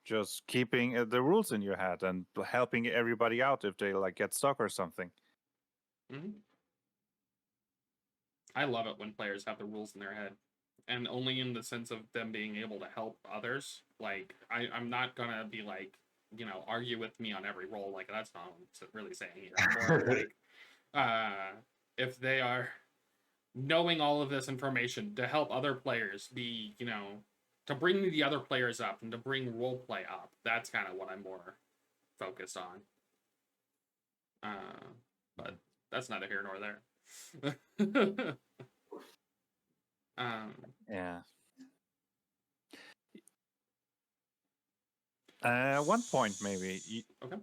just keeping the rules in your head and helping everybody out if they like get stuck or something. I love it when players have the rules in their head, and only in the sense of them being able to help others. Like I'm not gonna be like, argue with me on every roll. Like that's not what I'm really saying here. Or like, if they are knowing all of this information to help other players be, to bring the other players up and to bring role play up. That's kind of what I'm more focused on. But that's neither here nor there. Yeah. One point maybe. Okay.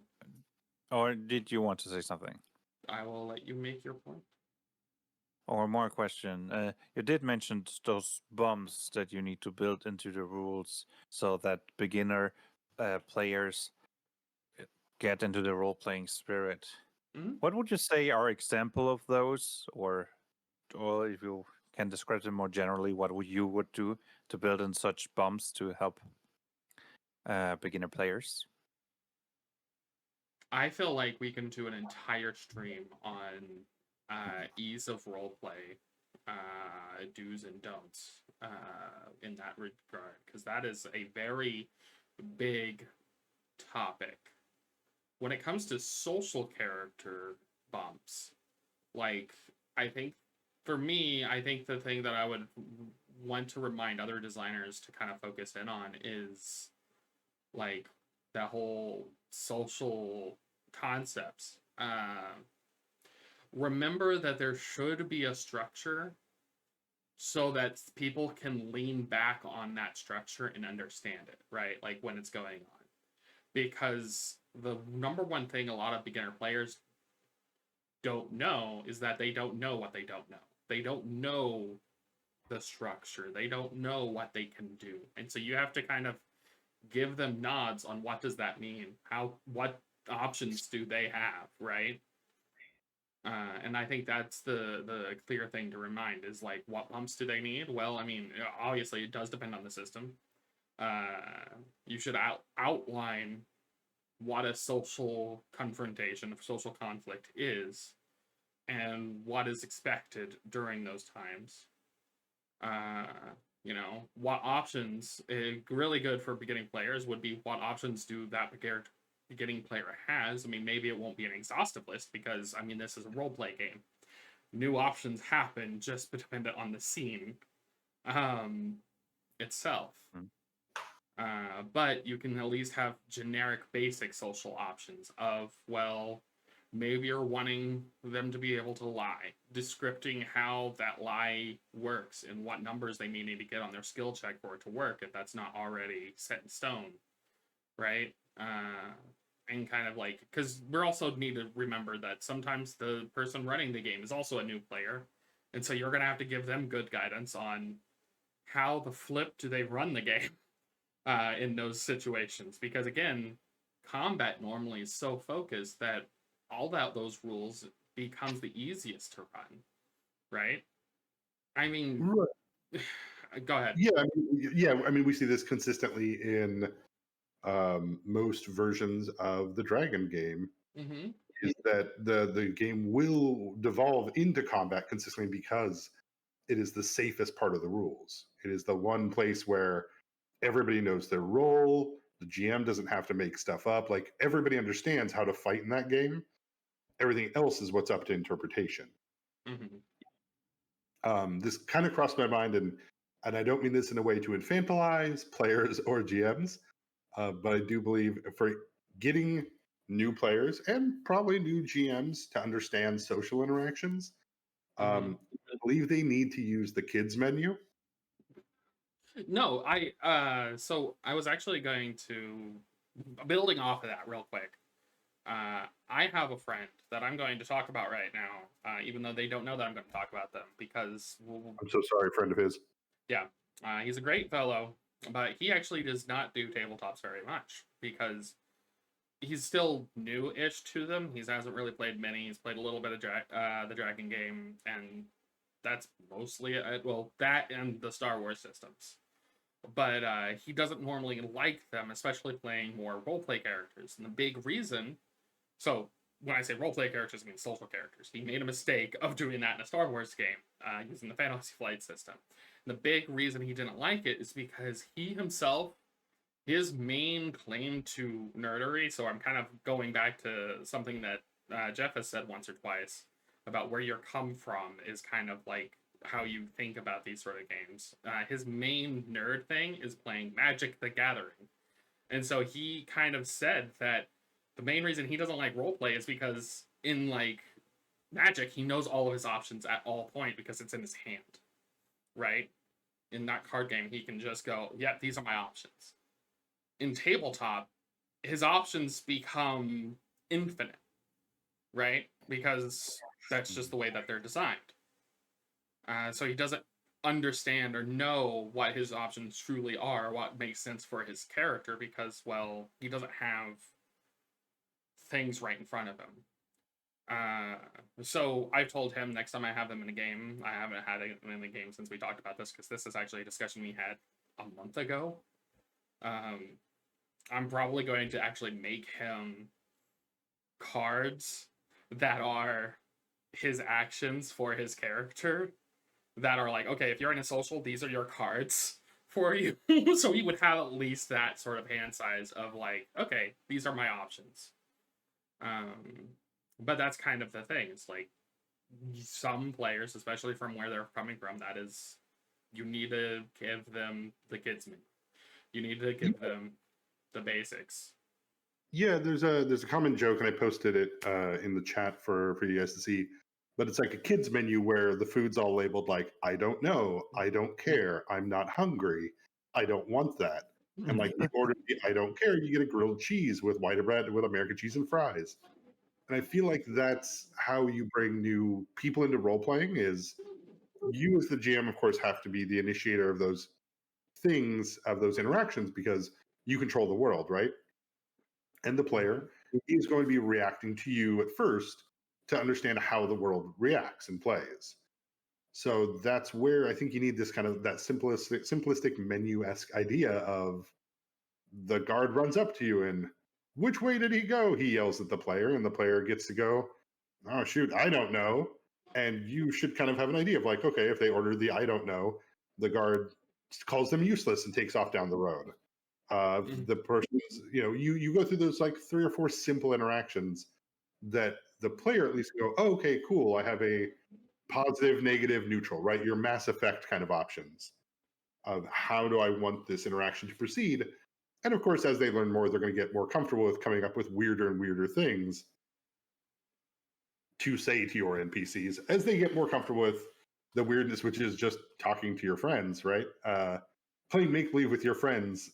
Or did you want to say something? I will let you make your point. Or more question. You did mention those bumps that you need to build into the rules so that beginner players get into the role-playing spirit. Mm-hmm. What would you say are example of those, or if you can describe them more generally, what you would do to build in such bumps to help beginner players? I feel like we can do an entire stream on ease of roleplay, do's and don'ts in that regard, because that is a very big topic. When it comes to social character bumps, like, I think for me, I think the thing that I would want to remind other designers to kind of focus in on is like that whole social concepts. Remember that there should be a structure so that people can lean back on that structure and understand it, right? Like when it's going on. Because the number one thing a lot of beginner players don't know is that they don't know what they don't know. They don't know the structure. They don't know what they can do. And so you have to kind of give them nods on what does that mean? What options do they have, right? And I think that's the clear thing to remind is like, what pumps do they need? Well, I mean, obviously it does depend on the system. You should outline what a social confrontation, social conflict is, and what is expected during those times. What options, really good for beginning players would be what options do that beginning player has. I mean, maybe it won't be an exhaustive list because, I mean, this is a role-play game. New options happen just dependent on the scene itself. But you can at least have generic basic social options of, well, maybe you're wanting them to be able to lie, descripting how that lie works and what numbers they may need to get on their skill check for it to work if that's not already set in stone, right? And kind of like, because we also need to remember that sometimes the person running the game is also a new player, and so you're going to have to give them good guidance on how the flip do they run the game in those situations, because again, combat normally is so focused that all those rules becomes the easiest to run, right? I mean, go ahead. Yeah, I mean, we see this consistently in most versions of the Dragon game. Mm-hmm. Is that the game will devolve into combat consistently because it is the safest part of the rules. It is the one place where everybody knows their role. The GM doesn't have to make stuff up. Like everybody understands how to fight in that game. Everything else is what's up to interpretation. Mm-hmm. This kind of crossed my mind, and I don't mean this in a way to infantilize players or GMs, but I do believe for getting new players and probably new GMs to understand social interactions, I believe they need to use the kids menu. No, so I was actually going to, building off of that real quick. I have a friend that I'm going to talk about right now, even though they don't know that I'm going to talk about them, because I'm so sorry, friend of his. Yeah, he's a great fellow, but he actually does not do tabletops very much because he's still new-ish to them. He hasn't really played many. He's played a little bit of the Dragon game, and that's mostly it. Well, that and the Star Wars systems. But he doesn't normally like them, especially playing more roleplay characters. And the big reason, so when I say roleplay characters, I mean social characters. He made a mistake of doing that in a Star Wars game using the Fantasy Flight system. And the big reason he didn't like it is because he himself, his main claim to nerdery, so I'm kind of going back to something that Jeff has said once or twice about where you're come from is kind of like how you think about these sort of games. His main nerd thing is playing Magic the Gathering. And so he kind of said that the main reason he doesn't like roleplay is because in like Magic, he knows all of his options at all point because it's in his hand, right? in that card game, he can just go, "Yep, these are my options." In tabletop, his options become infinite, right? Because that's just the way that they're designed. So he doesn't understand or know what his options truly are, what makes sense for his character, because, well, he doesn't have things right in front of him. So I've told him next time I have him in a game, I haven't had him in a game since we talked about this, because this is actually a discussion we had a month ago. I'm probably going to actually make him cards that are his actions for his character, that are like, okay, if you're in a social, these are your cards for you. So he would have at least that sort of hand size of like, okay, these are my options. But that's kind of the thing. It's like some players, especially from where they're coming from, that is, you need to give them the kids menu. You need to give them the basics. Yeah, there's a common joke, and I posted it in the chat for you guys to see. But it's like a kids menu where the food's all labeled like, I don't know, I don't care, I'm not hungry, I don't want that. And like you order the I don't care, you get a grilled cheese with white bread with American cheese and fries. And I feel like that's how you bring new people into role playing. Is you as the GM, of course, have to be the initiator of those things, of those interactions, because you control the world, right? And the player is going to be reacting to you at first to understand how the world reacts and plays. So that's where I think you need this kind of that simplistic menu-esque idea of the guard runs up to you and, which way did he go? He yells at the player, and the player gets to go, oh shoot, I don't know. And you should kind of have an idea of like, okay, if they order the I don't know, the guard calls them useless and takes off down the road. The person's, you go through those like 3 or 4 simple interactions that the player at least go, oh, okay, cool, I have a positive, negative, neutral, right? Your Mass Effect kind of options of how do I want this interaction to proceed. And of course, as they learn more, they're going to get more comfortable with coming up with weirder and weirder things to say to your NPCs as they get more comfortable with the weirdness, which is just talking to your friends, right? Playing make believe with your friends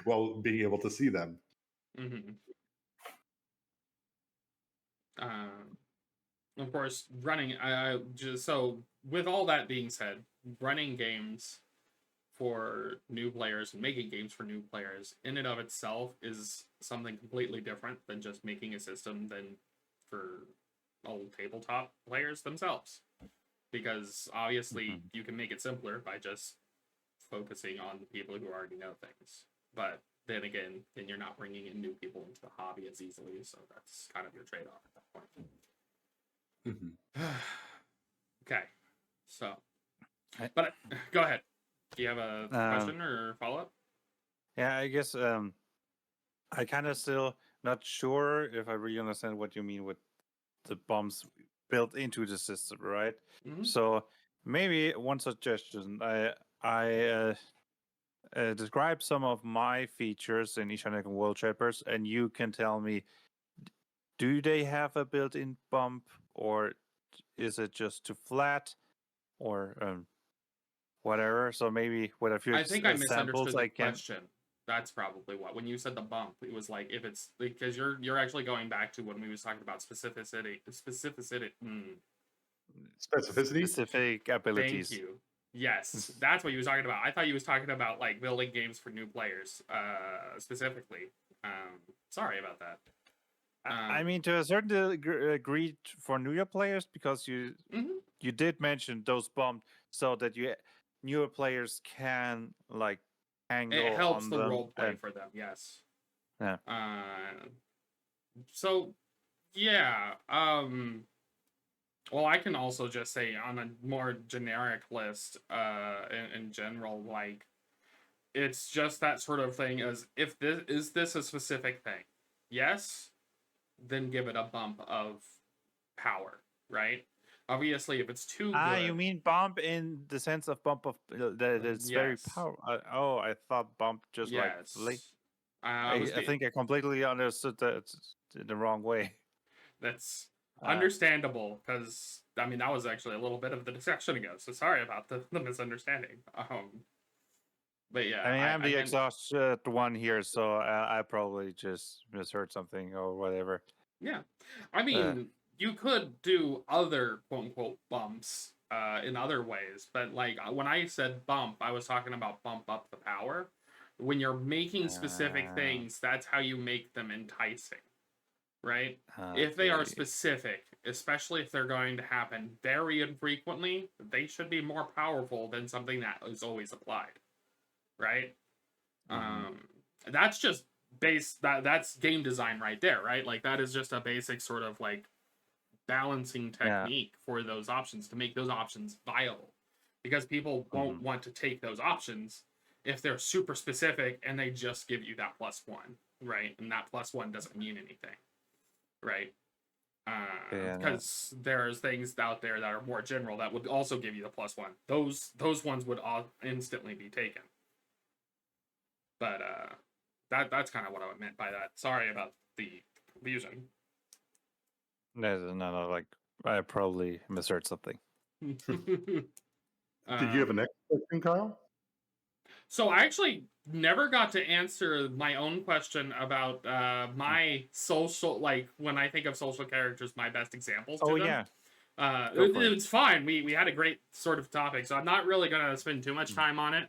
while being able to see them. Of course, running. So with all that being said, running games for new players and making games for new players in and of itself is something completely different than just making a system than for old tabletop players themselves. Because obviously you can make it simpler by just focusing on the people who already know things. But then again, then you're not bringing in new people into the hobby as easily, so that's kind of your trade-off at that point. Okay, so, but go ahead. Do you have a question or follow-up? Yeah, I guess I kind of still not sure if I really understand what you mean with the bombs built into the system, right? So maybe one suggestion, I describe some of my features in Ishanekon World Shapers, and you can tell me, do they have a built-in bump, or is it just too flat, or whatever? So maybe with a few I think I examples, misunderstood the question. That's probably what. When you said the bump, it was like if it's because you're actually going back to when we was talking about specificity. Specific abilities. Thank you. Yes, that's what you was talking about. I thought you was talking about like building games for new players, specifically. Sorry about that. I mean, to a certain degree for newer players, because you did mention those bumps so that newer players can like angle. It helps on the them role play for them. Yes. Yeah. So, yeah. Well, I can also just say on a more generic list, in general, like, it's just that sort of thing as if this a specific thing? Yes, then give it a bump of power, right? Obviously, if it's too good. You mean bump in the sense of bump of that it's very powerful. I thought bump just like I think I completely understood that the wrong way. That's Understandable, because I mean that was actually a little bit of the discussion ago. So sorry about the misunderstanding. But yeah, I mean, I'm the exhausted one here, so I probably just misheard something or whatever. Yeah, I mean, you could do other quote unquote bumps in other ways, but like when I said bump, I was talking about bump up the power. When you're making specific things, that's how you make them enticing, right? If they are specific, especially if they're going to happen very infrequently, they should be more powerful than something that is always applied, right? That's just that's game design right there, right? Like that is just a basic sort of like balancing technique for those options to make those options viable, because people won't want to take those options if they're super specific and they just give you that +1, right? And that +1 doesn't mean anything, right? Because there's things out there that are more general that would also give you the +1. Those ones would all instantly be taken. But that's kind of what I meant by that. Sorry about the confusion. No, like I probably misheard something. Did you have a next question, Kyle? So I actually never got to answer my own question about my social, like when I think of social characters, my best examples to them. It's fine. We had a great sort of topic, so I'm not really going to spend too much time on it.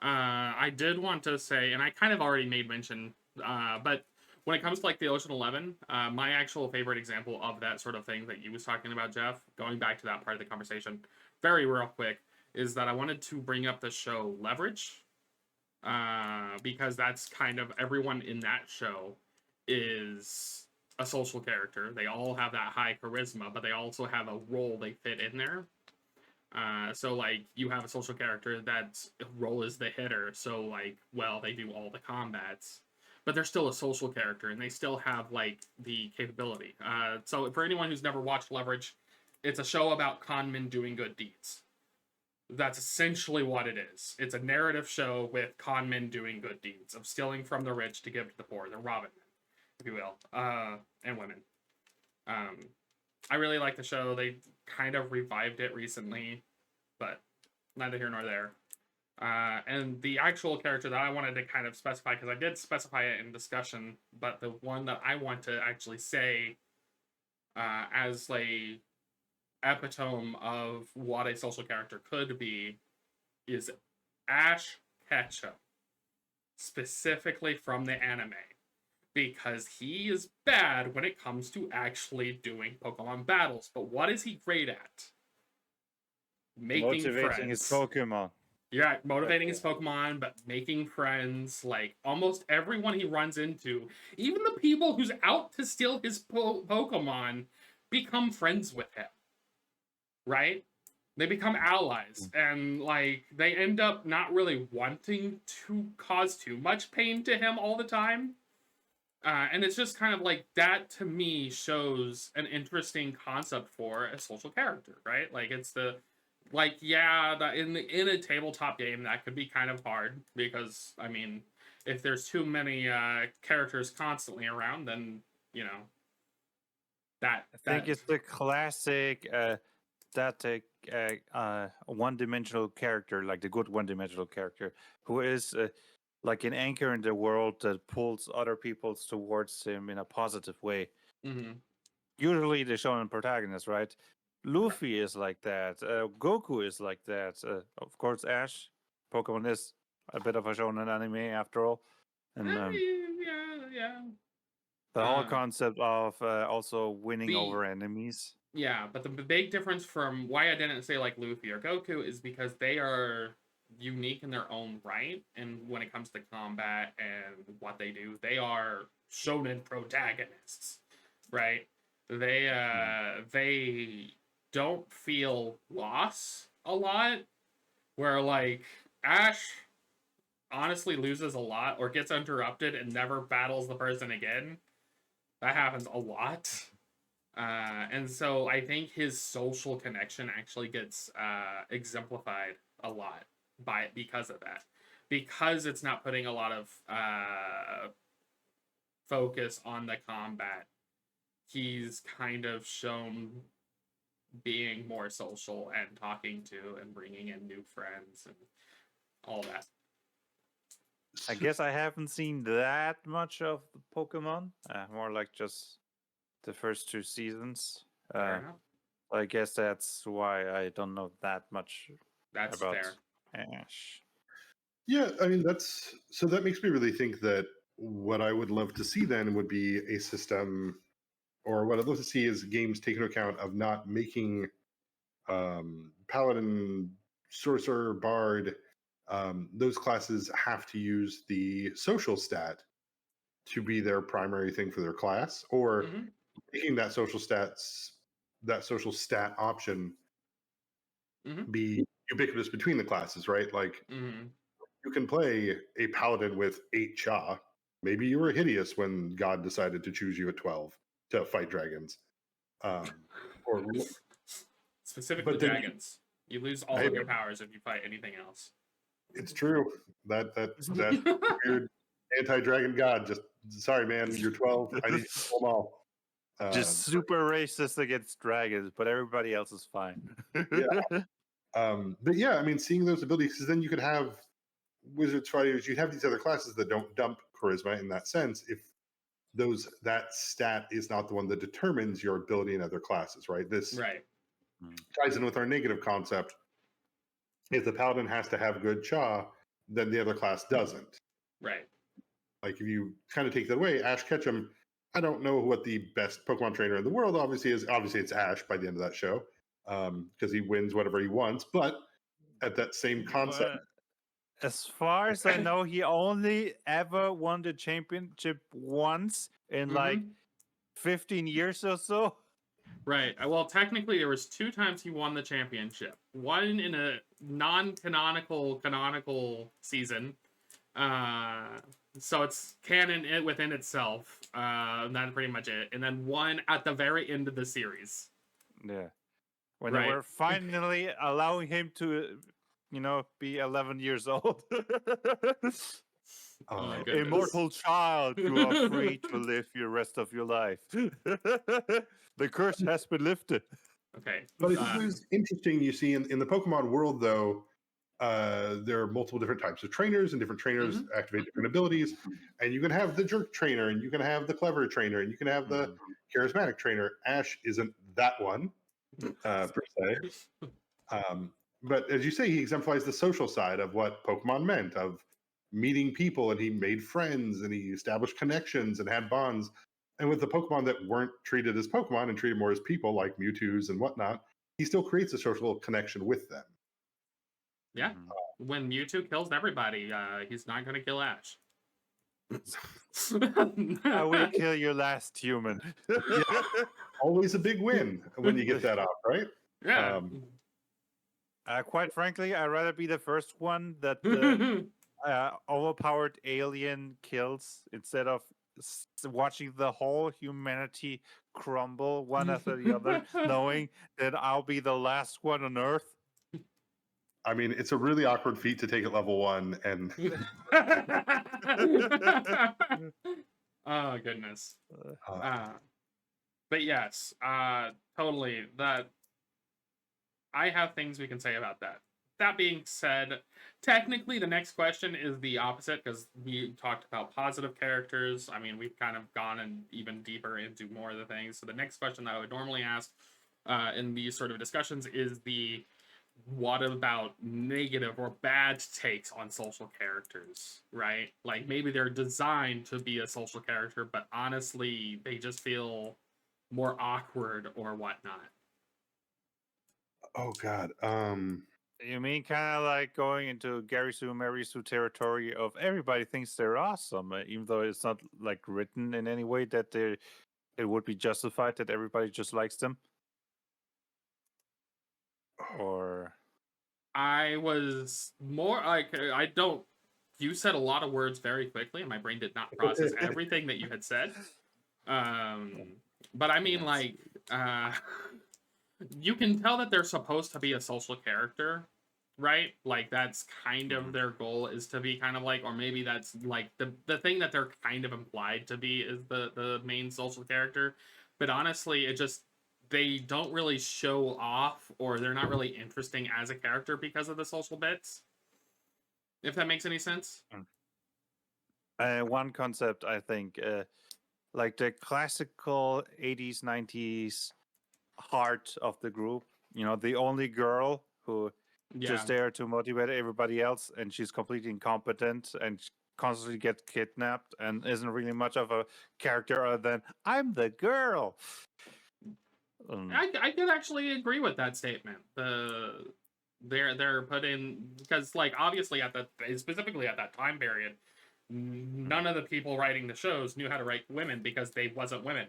I did want to say, and I kind of already made mention, but when it comes to like the Ocean 11, my actual favorite example of that sort of thing that you was talking about, Jeff, going back to that part of the conversation, very real quick, is that I wanted to bring up the show Leverage, because that's kind of everyone in that show is a social character. They all have that high charisma, but they also have a role they fit in there. So like you have a social character that's role is the hitter, so like, well, they do all the combats, but they're still a social character and they still have like the capability. So for anyone who's never watched Leverage, it's a show about conmen doing good deeds. That's essentially what it is. It's a narrative show with conmen doing good deeds of stealing from the rich to give to the poor. They're robbing men, if you will, and women. I really like the show. They kind of revived it recently, but neither here nor there. And the actual character that I wanted to kind of specify, because I did specify it in discussion, but the one that I want to actually say as a epitome of what a social character could be is Ash Ketchum, specifically from the anime. Because he is bad when it comes to actually doing Pokemon battles. But what is he great at? Motivating his Pokemon. Yeah, motivating his Pokemon, but making friends. Like, almost everyone he runs into, even the people who's out to steal his Pokemon, become friends with him. Right? They become allies. And, like, they end up not really wanting to cause too much pain to him all the time. And it's just kind of like that to me shows an interesting concept for a social character, right? Like it's the like in a tabletop game that could be kind of hard because I mean if there's too many characters constantly around, then you know that I think it's the classic static one-dimensional character, like the good one-dimensional character who is like an anchor in the world that pulls other people towards him in a positive way. Usually the shonen protagonist, right? Luffy is like that. Goku is like that. Of course, Ash. Pokemon is a bit of a shonen anime after all. And the whole concept of also winning over enemies. Yeah, but the big difference from why I didn't say like Luffy or Goku is because they are unique in their own right, and when it comes to combat and what they do, they are shonen protagonists, right? They don't feel loss a lot, where like Ash honestly loses a lot or gets interrupted and never battles the person again. That happens a lot. And so I think his social connection actually gets exemplified a lot because of that. Because it's not putting a lot of focus on the combat. he's kind of shown being more social and talking to and bringing in new friends and all that. I guess I haven't seen that much of the Pokemon. More like just the first 2 seasons. Fair enough. I guess that's why I don't know that much That's about fair. Ash. Yeah, I mean so that makes me really think that what I would love to see then would be a system, or what I'd love to see is games take into account of not making Paladin, Sorcerer, Bard, those classes have to use the social stat to be their primary thing for their class, or making that social stat option be ubiquitous between the classes, right? Like you can play a paladin with 8 Cha. Maybe you were hideous when God decided to choose you at 12 to fight dragons. Or specifically dragons. You lose all of your powers if you fight anything else. It's true. That weird anti-dragon god. Just sorry, man. You're 12. I need to kill them all. Just super racist against dragons, but everybody else is fine. Yeah. But yeah, I mean, seeing those abilities, because then you could have wizards, fighters. You have these other classes that don't dump charisma in that sense. If that stat is not the one that determines your ability in other classes, right? This ties in with our negative concept. If the paladin has to have good Cha, then the other class doesn't. Right. Like if you kind of take that away, Ash Ketchum, I don't know what the best Pokemon trainer in the world obviously is. Obviously, it's Ash by the end of that show because he wins whatever he wants. But at that same concept, as far as I know, he only ever won the championship once in like 15 years or so. Right. Well, technically, there was 2 times he won the championship. One in a canonical season. So it's canon within itself. That's pretty much it. And then one at the very end of the series. Yeah. When they were finally allowing him to, be 11 years old. Immortal child, you are free to live your rest of your life. The curse has been lifted. Okay. But I think it was interesting, you see, in the Pokemon world, though, there are multiple different types of trainers, and different trainers activate different abilities. And you can have the jerk trainer, and you can have the clever trainer, and you can have the charismatic trainer. Ash isn't that one, per se. But as you say, he exemplifies the social side of what Pokemon meant, of meeting people, and he made friends, and he established connections and had bonds. And with the Pokemon that weren't treated as Pokemon and treated more as people, like Mewtwo's and whatnot, he still creates a social connection with them. Yeah. When Mewtwo kills everybody, he's not going to kill Ash. I will kill your last human. Yeah. Always a big win when you get that off, right? Yeah. Quite frankly, I'd rather be the first one that the overpowered alien kills instead of watching the whole humanity crumble one after the other, knowing that I'll be the last one on Earth. I mean, it's a really awkward feat to take at level 1 and oh goodness. But yes, totally. That I have things we can say about that. That being said, technically the next question is the opposite, because we talked about positive characters. I mean, we've kind of gone and even deeper into more of the things. So the next question that I would normally ask in these sort of discussions is what about negative or bad takes on social characters, right? Like maybe they're designed to be a social character, but honestly, they just feel more awkward or whatnot. Oh God. You mean kind of like going into Gary Sue, Mary Sue territory of everybody thinks they're awesome, even though it's not like written in any way that it would be justified that everybody just likes them? Or I was more like you said a lot of words very quickly and my brain did not process everything that you had said. But I mean, like, you can tell that they're supposed to be a social character, right? Like that's kind of their goal, is to be kind of like, or maybe that's like the thing that they're kind of implied to be is the main social character. but honestly, they don't really show off, or they're not really interesting as a character because of the social bits. If that makes any sense. One concept, I think, like the classical 80s, 90s heart of the group, the only girl who just there to motivate everybody else, and she's completely incompetent and constantly gets kidnapped and isn't really much of a character other than I'm the girl. I could actually agree with that statement. They're put in because, like, obviously specifically at that time period, none of the people writing the shows knew how to write women because they wasn't women.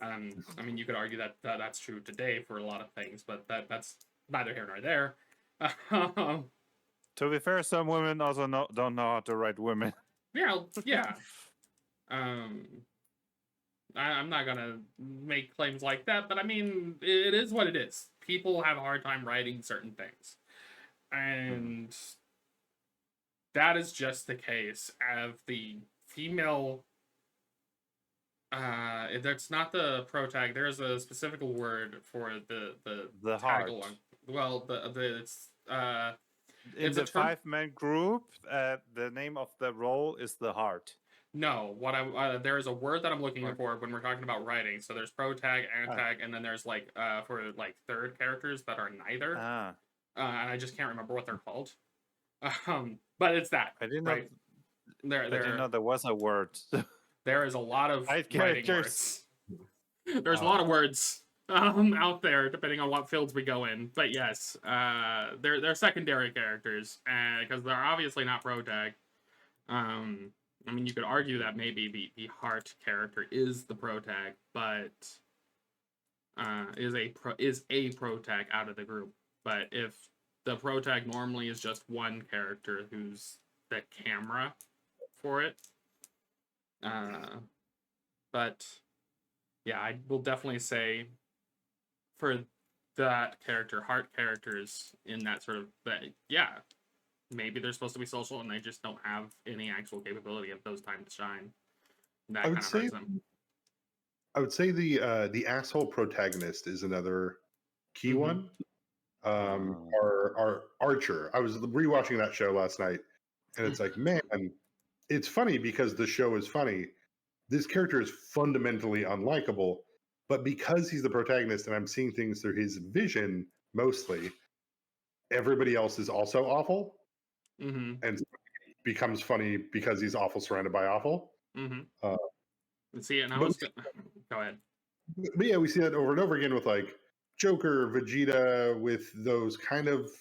I mean, you could argue that that's true today for a lot of things, but that's neither here nor there. To be fair, some women also don't know how to write women. Yeah. I'm not gonna make claims like that, but I mean, it is what it is. People have a hard time writing certain things, and that is just the case of the female. That's not the protag. There's a specific word for the heart. along. Well, it's in the 5-man group. The name of the role is the heart. No, what there is a word that I'm looking for when we're talking about writing. So there's protag, antag, and then there's like for like third characters that are neither. And I just can't remember what they're called. But it's that. I didn't right? know. I didn't know there was a word. There is a lot of writing words. There's a lot of words out there, depending on what fields we go in. But yes, they're secondary characters, because they're obviously not protag. I mean, you could argue that maybe the heart character is the protag, but is a protag out of the group. But if the protag normally is just one character who's the camera for it, but yeah, I will definitely say for that character, heart characters in that sort of maybe they're supposed to be social and they just don't have any actual capability of those time to shine. That kind of hurts them. I would say the asshole protagonist is another key one. Our Archer. I was rewatching that show last night, and it's like, man, it's funny because the show is funny. This character is fundamentally unlikable, but because he's the protagonist and I'm seeing things through his vision mostly, everybody else is also awful. And it becomes funny because he's awful surrounded by awful. See, and go ahead. But yeah, we see that over and over again with like Joker, Vegeta, with those kind of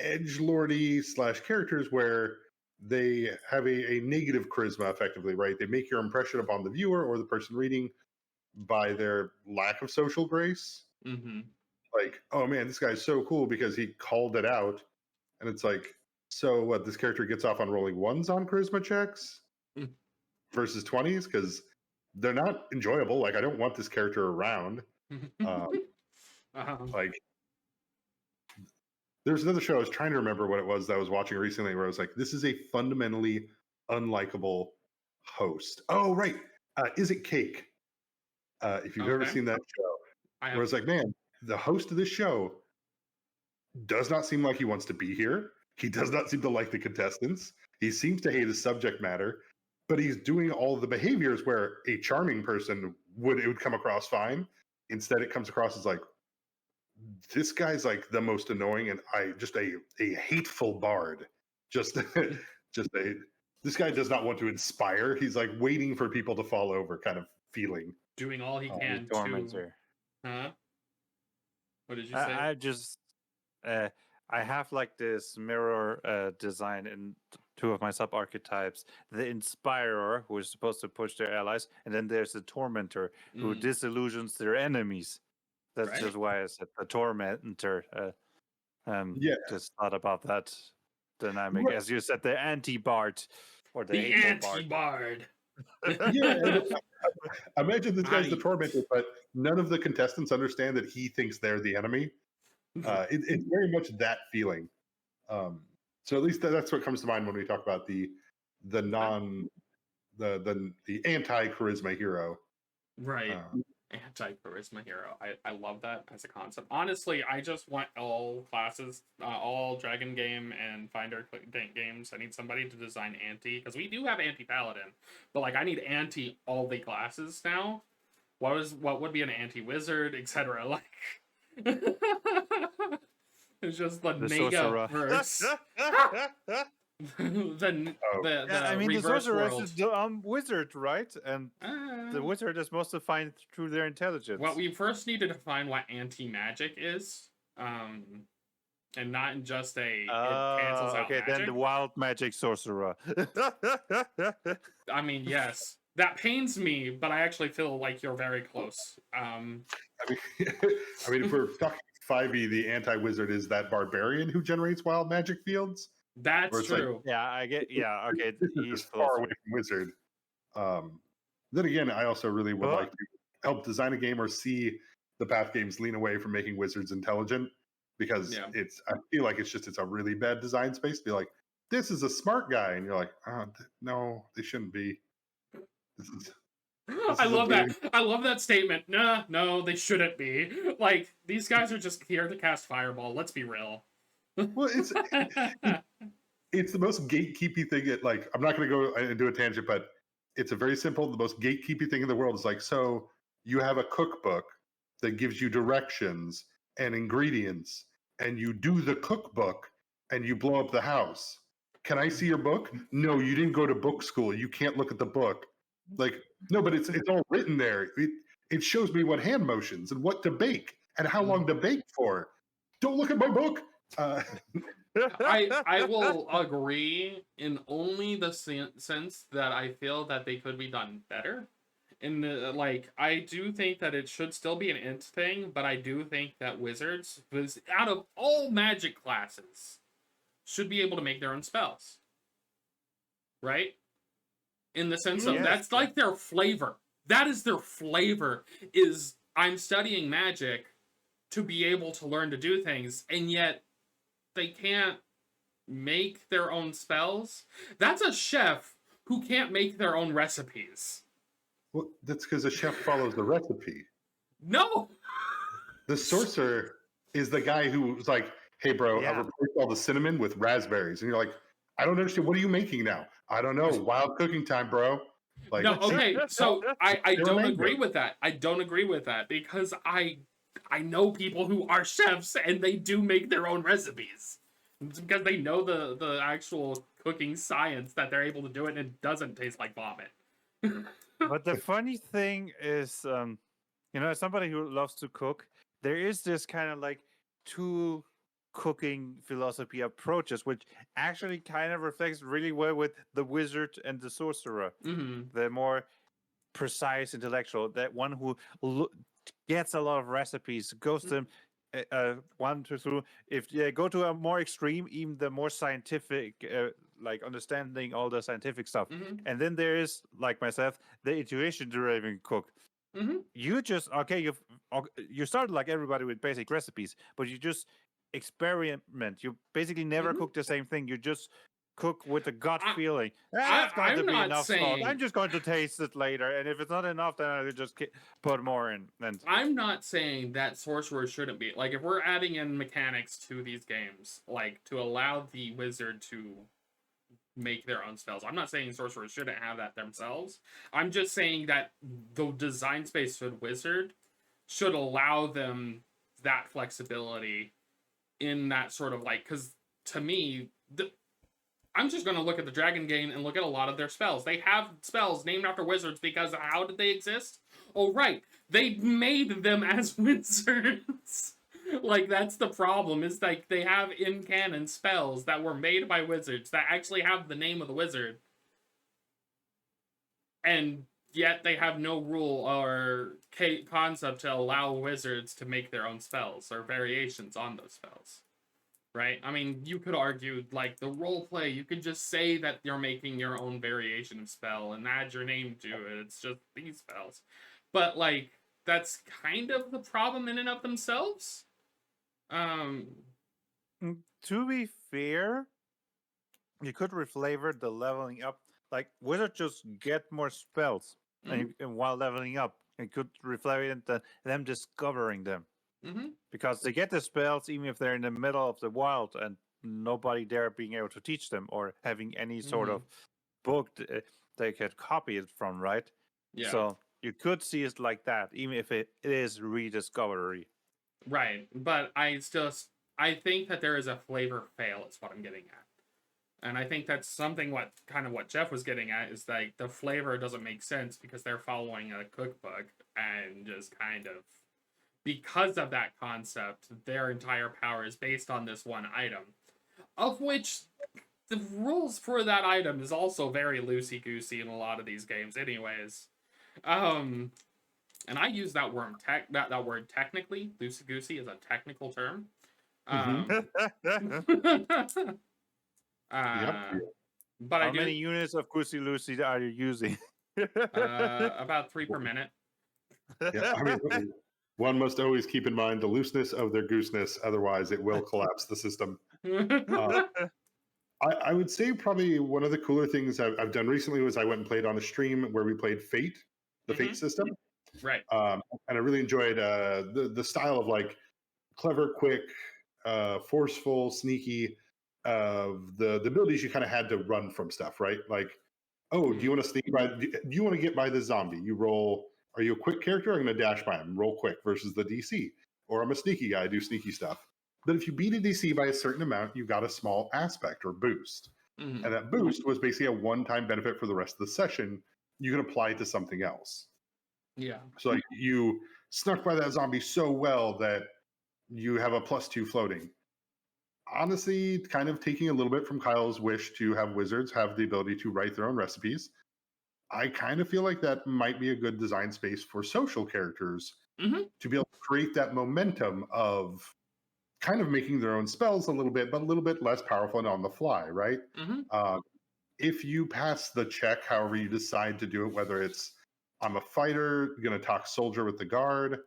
edgelordy / characters where they have a negative charisma, effectively, right? They make your impression upon the viewer or the person reading by their lack of social grace. Like, oh man, this guy's so cool because he called it out. And it's like, so what? This character gets off on rolling ones on charisma checks versus 20s because they're not enjoyable. Like, I don't want this character around. Like, there's another show I was trying to remember what it was that I was watching recently where I was like, this is a fundamentally unlikable host. Oh, right. Is It Cake? If you've ever seen that show, where it's like, man, the host of this show does not seem like he wants to be here. He does not seem to like the contestants. He seems to hate his subject matter, but he's doing all of the behaviors where a charming person would come across fine. Instead, it comes across as like, this guy's like the most annoying and a hateful bard. Just this guy does not want to inspire. He's like waiting for people to fall over kind of feeling. Doing all he can to... Huh? What did you say? I have like this mirror design in two of my sub-archetypes. The Inspirer, who is supposed to push their allies, and then there's the Tormentor, who disillusions their enemies. That's just why I said the Tormentor. Just thought about that dynamic. As you said, the anti-bard. Or the anti-bard. Yeah. Imagine this guy's the Tormentor, but none of the contestants understand that he thinks they're the enemy. It's very much that feeling. So at least that's what comes to mind when we talk about the anti-charisma hero. Right. anti-charisma hero. I love that as a concept. Honestly, I just want all classes, all Dragon Game and Finder games. I need somebody to design anti, because we do have anti-paladin, but like I need anti all the classes now. What would be an anti-wizard, etc. Like it's just the nega verse. the I mean, the reverse sorceress world. is the wizard, right? And the wizard is supposed to find through their intelligence. Well, we first need to define what anti-magic is, and not just it cancels out magic. Then the wild magic sorcerer. I mean, yes, that pains me, but I actually feel like you're very close. I mean, if we're talking 5e, the anti-wizard is that barbarian who generates wild magic fields. That's true. Like, yeah, I get. Yeah, okay. He's far away from wizard. Then again, I also really would like to help design a game or see the Path games lean away from making wizards intelligent, because I feel like it's a really bad design space to be like, this is a smart guy, and you're like, oh, no, they shouldn't be. I love that. I love that statement. No, they shouldn't be. Like, these guys are just here to cast Fireball. Let's be real. Well, it's the most gatekeepy thing. Like, I'm not going to go and do a tangent, but it's a very simple. The most gatekeepy thing in the world is like, so you have a cookbook that gives you directions and ingredients, and you do the cookbook, and you blow up the house. Can I see your book? No, you didn't go to book school. You can't look at the book. Like, no, but it's all written there. It shows me what hand motions and what to bake and how long to bake for. Don't look at my book. I will agree in only the sense that I feel that they could be done better. Like, I do think that it should still be an int thing, but I do think that wizards, out of all magic classes, should be able to make their own spells. Right? In the sense of, that's like their flavor. That is their flavor, is I'm studying magic to be able to learn to do things, and yet they can't make their own spells. That's a chef who can't make their own recipes. Well, that's because a chef follows the recipe. No! The sorcerer is the guy who's like, hey, bro, I've replaced all the cinnamon with raspberries. And you're like, I don't understand. What are you making now? I don't know. Wild cooking time, bro. Like, no, okay. So I don't agree with that. I don't agree with that, because I know people who are chefs and they do make their own recipes. It's because they know the actual cooking science that they're able to do it, and it doesn't taste like vomit. But the funny thing is, as somebody who loves to cook, there is this kind of like two cooking philosophy approaches, which actually kind of reflects really well with the wizard and the sorcerer. Mm-hmm. The more precise intellectual, that one who gets a lot of recipes, goes to them 1 to 2. If you go to a more extreme, even the more scientific, like understanding all the scientific stuff. Mm-hmm. And then there is, like myself, the intuition-driven cook. Mm-hmm. You just you started like everybody with basic recipes, but you just experiment. You basically never cook the same thing. You just cook with a gut feeling. That's going to be enough salt. I'm just going to taste it later, and if it's not enough, then I just put more in. And I'm not saying that sorcerers shouldn't be, like, if we're adding in mechanics to these games, like to allow the wizard to make their own spells. I'm not saying sorcerers shouldn't have that themselves. I'm just saying that the design space for the wizard should allow them that flexibility in that sort of, like, because to me, I'm just going to look at the Dragon Game and look at a lot of their spells. They have spells named after wizards because how did they exist? Oh, right. They made them as wizards. Like, that's the problem, is like they have in canon spells that were made by wizards that actually have the name of the wizard. And yet they have no rule or concept to allow wizards to make their own spells or variations on those spells. Right? I mean, you could argue, like, the roleplay, you could just say that you're making your own variation of spell and add your name to it. It's just these spells. But, like, that's kind of the problem in and of themselves. To be fair, you could reflavor the leveling up. Like, wizards just get more spells and while leveling up. It could reflect them discovering them. Mm-hmm. Because they get the spells even if they're in the middle of the wild and nobody there being able to teach them or having any sort of book they could copy it from, right? Yeah. So you could see it like that, even if it is rediscovery. Right. But I think that there is a flavor fail is what I'm getting at. And I think that's something what Jeff was getting at is like the flavor doesn't make sense because they're following a cookbook and just kind of because of that concept, their entire power is based on this one item, of which the rules for that item is also very loosey-goosey in a lot of these games anyways. And I use that word technically, loosey-goosey is a technical term. But how many units of Goosey Lucy are you using? About 3 per minute. Yeah, I mean, one must always keep in mind the looseness of their gooseness, otherwise it will collapse the system. I would say probably one of the cooler things I've done recently was I went and played on a stream where we played Fate, the Fate system. Right. And I really enjoyed the style of like clever, quick, forceful, sneaky, the abilities you kind of had to run from stuff, right? Like, oh, do you want to sneak by? Do you want to get by the zombie? You roll. Are you a quick character? I'm going to dash by him, roll quick versus the DC. Or I'm a sneaky guy, I do sneaky stuff. But if you beat a DC by a certain amount, you got a small aspect or boost. And that boost was basically a one-time benefit for the rest of the session. You can apply it to something else. Yeah. So like you snuck by that zombie so well that you have a +2 floating. Honestly, kind of taking a little bit from Kyle's wish to have wizards have the ability to write their own recipes. I kind of feel like that might be a good design space for social characters to be able to create that momentum of kind of making their own spells a little bit, but a little bit less powerful and on the fly, right? If you pass the check, however you decide to do it, whether it's I'm a fighter, going to talk soldier with the guard,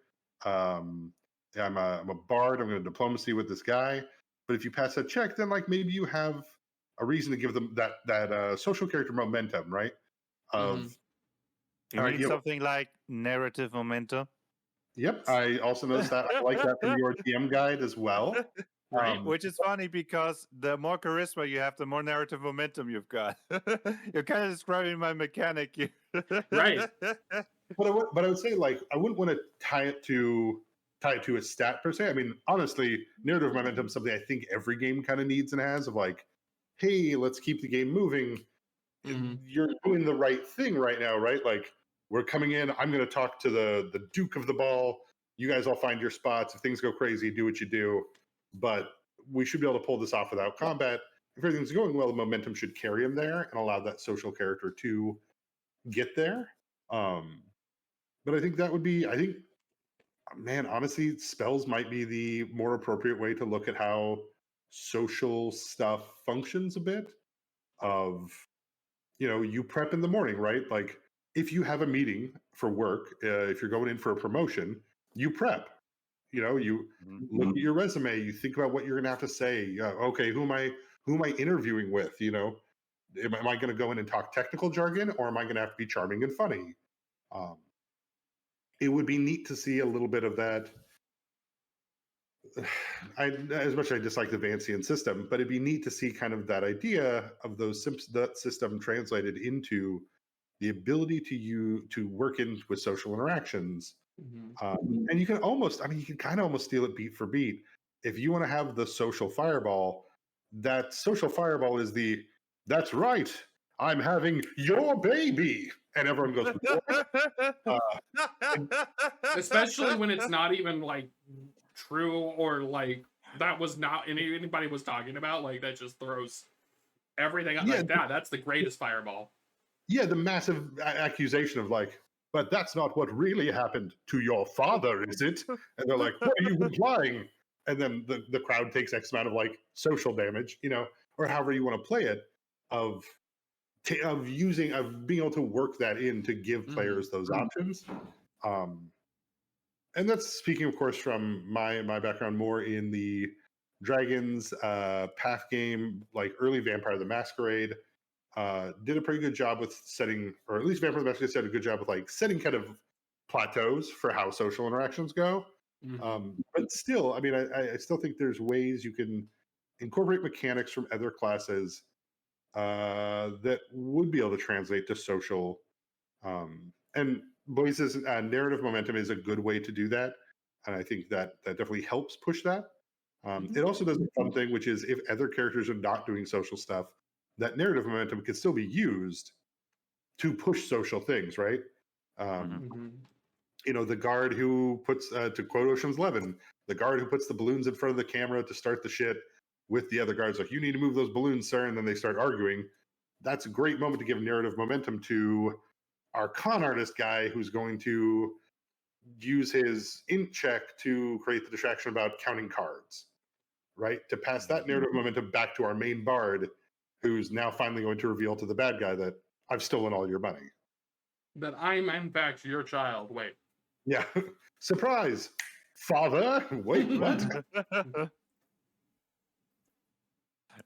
I'm a bard, I'm going to diplomacy with this guy. But if you pass that check, then like maybe you have a reason to give them that social character momentum, right? Of you mean something like narrative momentum? Yep, I also noticed that. I like that from your DM guide as well. Right, which is funny because the more charisma you have, the more narrative momentum you've got. You're kind of describing my mechanic here. Right. But I would say like I wouldn't want to tie it to a stat per se. I mean, honestly, narrative momentum is something I think every game kind of needs and has of like, hey, let's keep the game moving. You're doing the right thing right now, right? Like we're coming in. I'm going to talk to the Duke of the Ball. You guys all find your spots. If things go crazy, do what you do. But we should be able to pull this off without combat. If everything's going well, the momentum should carry him there and allow that social character to get there. But I think that would be, man, honestly, spells might be the more appropriate way to look at how social stuff functions a bit. Of, you prep in the morning, right? Like if you have a meeting for work, if you're going in for a promotion, you prep. You look at your resume, you think about what you're going to have to say. Okay, who am I interviewing with? Am I going to go in and talk technical jargon, or am I going to have to be charming and funny? It would be neat to see a little bit of that. As much as I dislike the Vancian system, but it'd be neat to see kind of that idea of that system translated into the ability to work in with social interactions. And you can kind of almost steal it beat for beat. If you want to have the social fireball, that social fireball is that's right, I'm having your baby. And everyone goes, especially when it's not even like true or like that was not anybody was talking about. Like that just throws everything up like that. That's the greatest fireball. Yeah, the massive accusation of like, but that's not what really happened to your father, is it? And they're like, what are you implying? And then the crowd takes X amount of like social damage, or however you want to play it, of being able to work that in to give players those options. And that's speaking, of course, from my background more in the Dragons Path game, like early Vampire the Masquerade. Did a pretty good job with setting, or at least Vampire the Masquerade did a good job with like setting kind of plateaus for how social interactions go. But still, I mean, I still think there's ways you can incorporate mechanics from other classes that would be able to translate to social. And Blaze's narrative momentum is a good way to do that, and I think that definitely helps push that. It also does a fun thing, which is if other characters are not doing social stuff, that narrative momentum can still be used to push social things, right? You know, the guard who puts, to quote Ocean's 11, the guard who puts the balloons in front of the camera to start the shit with the other guards, like, you need to move those balloons, sir, and then they start arguing. That's a great moment to give narrative momentum to our con artist guy who's going to use his int check to create the distraction about counting cards, right? To pass that narrative momentum back to our main bard, who's now finally going to reveal to the bad guy that I've stolen all your money. That I'm, in fact, your child. Wait. Yeah. Surprise! Father? Wait, what?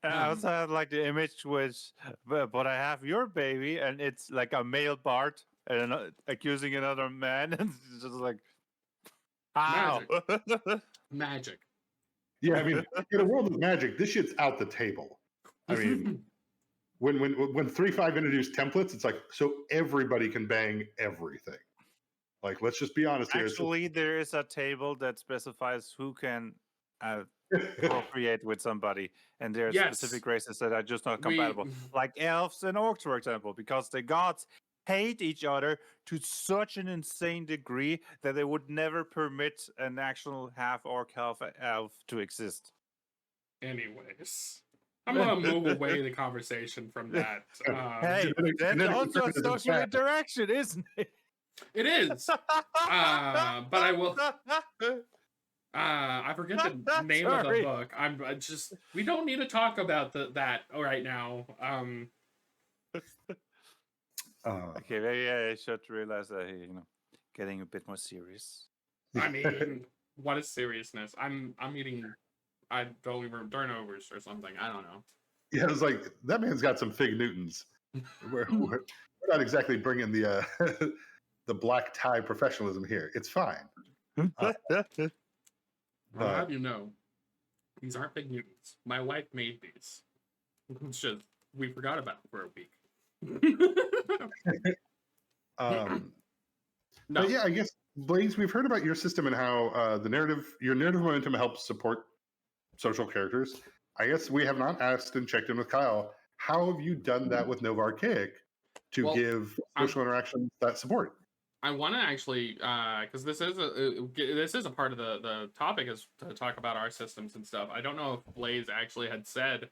I also had like the image which, but I have your baby, and it's like a male Bart and accusing another man, and it's just like, how? Magic. Yeah, I mean, in a world of magic, this shit's out the table. I mean, when 3.5 introduced templates, it's like, so everybody can bang everything. Like, let's just be honest here. Actually, there is a table that specifies who can procreate with somebody, and there are specific races that are just not compatible, like elves and orcs, for example, because the gods hate each other to such an insane degree that they would never permit an actual half orc, half elf to exist. Anyways, I'm gonna move away the conversation from that. Hey, that's also a social interaction, isn't it? It is. But I will. I forget the name of the book. I just. We don't need to talk about that right now. Okay, maybe I should realize that, you know, getting a bit more serious. I mean, what is seriousness? I'm eating. I don't even turnovers or something. I don't know. Yeah, it's like that man's got some fig Newtons. We're not exactly bringing the the black tie professionalism here. It's fine. I'll have you know, these aren't fig Newtons. My wife made these. It's just we forgot about it for a week. No. But yeah, I guess Blaze, we've heard about your system and how your narrative momentum helps support social characters. I guess we have not asked and checked in with Kyle. How have you done that with Nova Archaic to give social interactions that support? I want to actually, because this is a part of the topic, is to talk about our systems and stuff. I don't know if Blaze actually had said,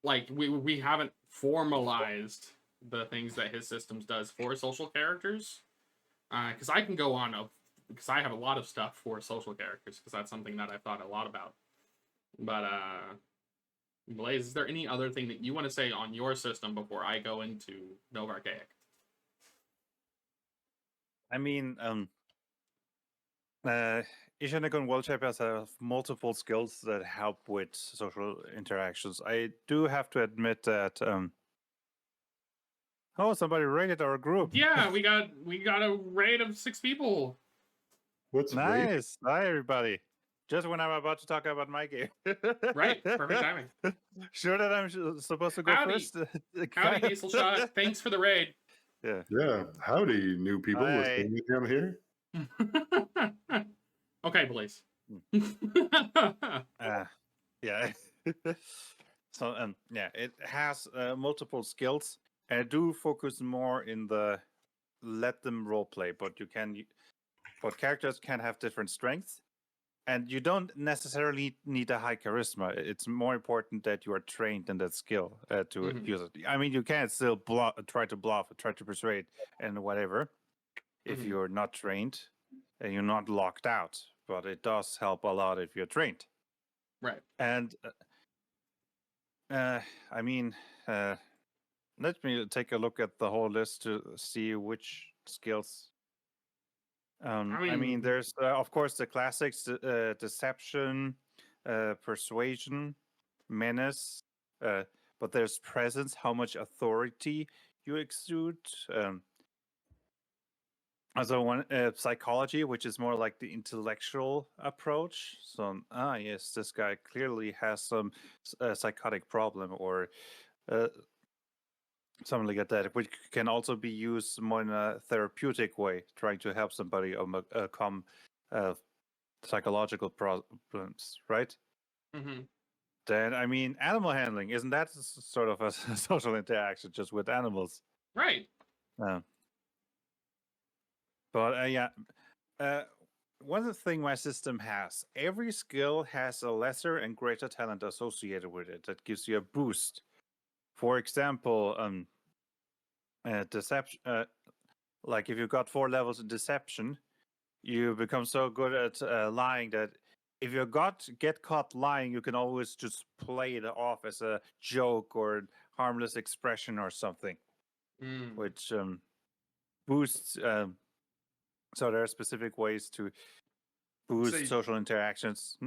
like, we haven't formalized the things that his systems does for social characters. Because I can go on because I have a lot of stuff for social characters, because that's something that I've thought a lot about. But Blaze, is there any other thing that you want to say on your system before I go into Nova Archaic? I mean, Ishanekon world champions have multiple skills that help with social interactions. I do have to admit that. Somebody raided our group. Yeah, we got a raid of 6 people. What's nice? Hi, everybody. Just when I'm about to talk about my game. Right, perfect timing. Sure that I'm supposed to go first? Howdy, Diesel Shot. Thanks for the raid. Yeah. Howdy, new people listening down here. Okay, Blaze. Yeah. So, it has multiple skills. And I do focus more in the let them roleplay, but characters can have different strengths. And you don't necessarily need a high charisma. It's more important that you are trained in that skill to use it. I mean, you can still try to bluff, try to persuade, and whatever, if you're not trained and you're not locked out. But it does help a lot if you're trained. Right. And, let me take a look at the whole list to see which skills. I mean, there's of course the classics: deception, persuasion, menace. But there's presence, how much authority you exude. Also, one psychology, which is more like the intellectual approach. So, yes, this guy clearly has some psychotic problem or something like that, which can also be used more in a therapeutic way, trying to help somebody overcome psychological problems, right? Mm-hmm. Then, I mean, animal handling, isn't that sort of a social interaction just with animals? Right. But yeah, one of the things my system has, every skill has a lesser and greater talent associated with it that gives you a boost. For example, deception. Like if you got 4 levels in deception, you become so good at lying that if you get caught lying, you can always just play it off as a joke or harmless expression or something, which boosts. So there are specific ways to boost social interactions.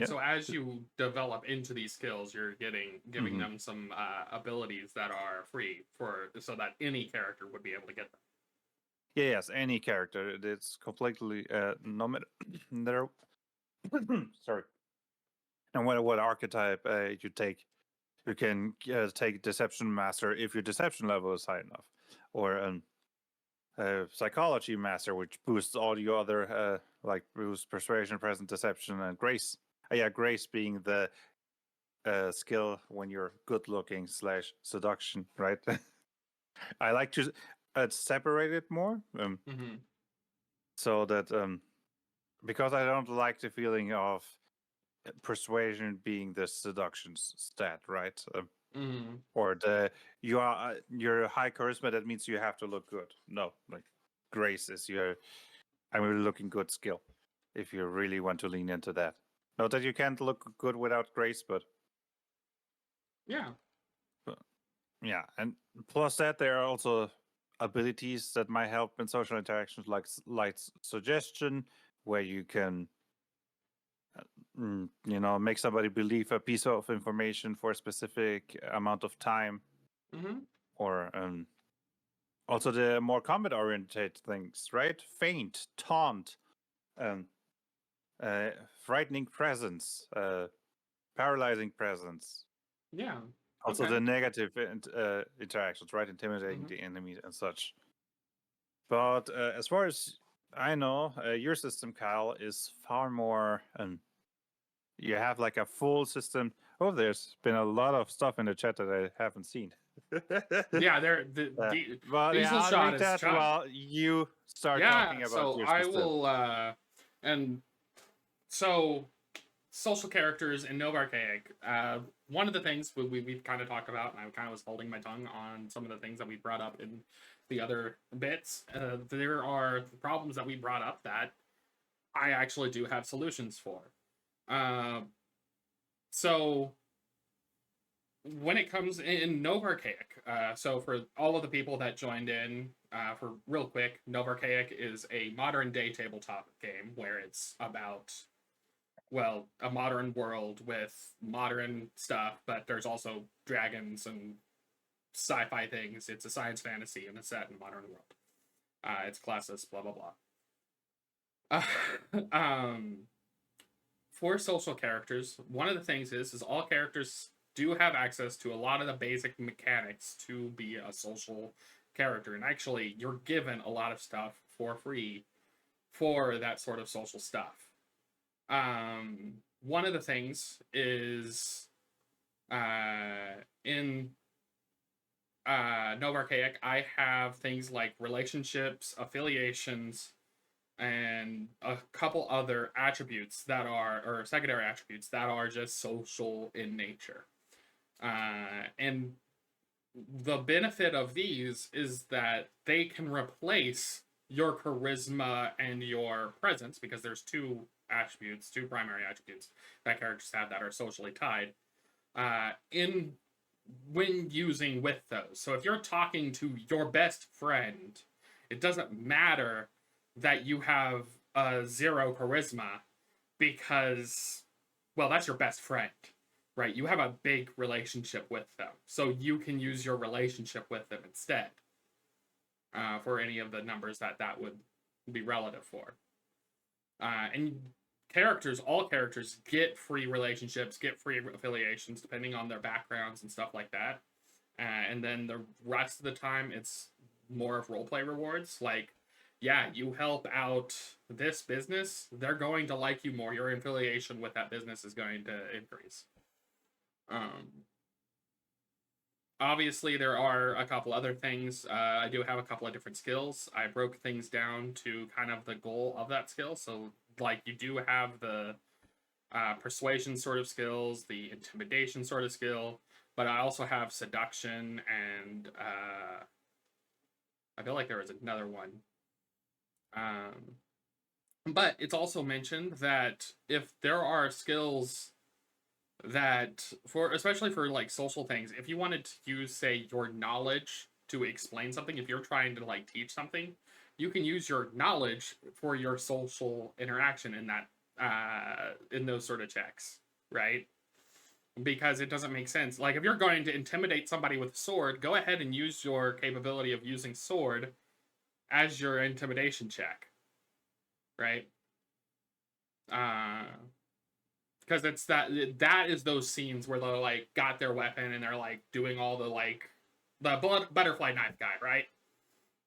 So as you develop into these skills, you're giving them some abilities that are free so that any character would be able to get them. Yes, any character. It's completely no matter. Sorry. And what archetype you take, you can take Deception Master if your Deception level is high enough, or Psychology Master, which boosts all your other like boost Persuasion, Present, Deception, and Grace. Yeah, Grace being the skill when you're good looking / seduction, right? I like to separate it more, so that because I don't like the feeling of persuasion being the seduction stat, right? Or your high charisma, that means you have to look good. No, like grace is your really looking good skill if you really want to lean into that. Not that you can't look good without grace, but yeah. Yeah, and plus that there are also abilities that might help in social interactions, like light suggestion, where you can make somebody believe a piece of information for a specific amount of time, or also the more combat oriented things, right? Feint, taunt, frightening presence, paralyzing presence. Yeah. Also the negative interactions, right? Intimidating the enemy and such. But as far as I know, your system, Kyle, is far more. You have like a full system. Oh, there's been a lot of stuff in the chat that I haven't seen. Yeah, well, Diesel I'll Shot read is that while you start talking about your system. So I will, and so social characters in Nova Archaic. One of the things we've kind of talked about, and I kind of was holding my tongue on some of the things that we brought up in the other bits. There are problems that we brought up that I actually do have solutions for. So when it comes in Nova Archaic, so for all of the people that joined in, for real quick, Nova Archaic is a modern day tabletop game where it's about, well, a modern world with modern stuff, but there's also dragons and sci-fi things. It's a science fantasy and it's set in a modern world. It's classist, blah blah blah. For social characters, one of the things is all characters do have access to a lot of the basic mechanics to be a social character, and actually you're given a lot of stuff for free for that sort of social stuff. One of the things is in Nova Archaic, I have things like relationships, affiliations, and a couple other attributes that are, or secondary attributes that are just social in nature. And the benefit of these is that they can replace your charisma and your presence, because there's two primary attributes that characters have that are socially tied, when using with those. So if you're talking to your best friend, it doesn't matter that you have a 0 charisma, because, well, that's your best friend, right? You have a big relationship with them, so you can use your relationship with them instead, for any of the numbers that would be relative for. And all characters get free relationships, get free affiliations, depending on their backgrounds and stuff like that. And then the rest of the time, it's more of roleplay rewards. Like, yeah, you help out this business, they're going to like you more. Your affiliation with that business is going to increase. Obviously, there are a couple other things. I do have a couple of different skills. I broke things down to kind of the goal of that skill. So, like, you do have the persuasion sort of skills, the intimidation sort of skill, but I also have seduction and I feel like there was another one. But it's also mentioned that if there are skills that, especially for like social things, if you wanted to use, say, your knowledge to explain something, if you're trying to like teach something, you can use your knowledge for your social interaction in that in those sort of checks, right? Because it doesn't make sense. Like, if you're going to intimidate somebody with a sword, go ahead and use your capability of using sword as your intimidation check, right? Because it's that is those scenes where they're like got their weapon and they're like doing all the like the butterfly knife guy, right?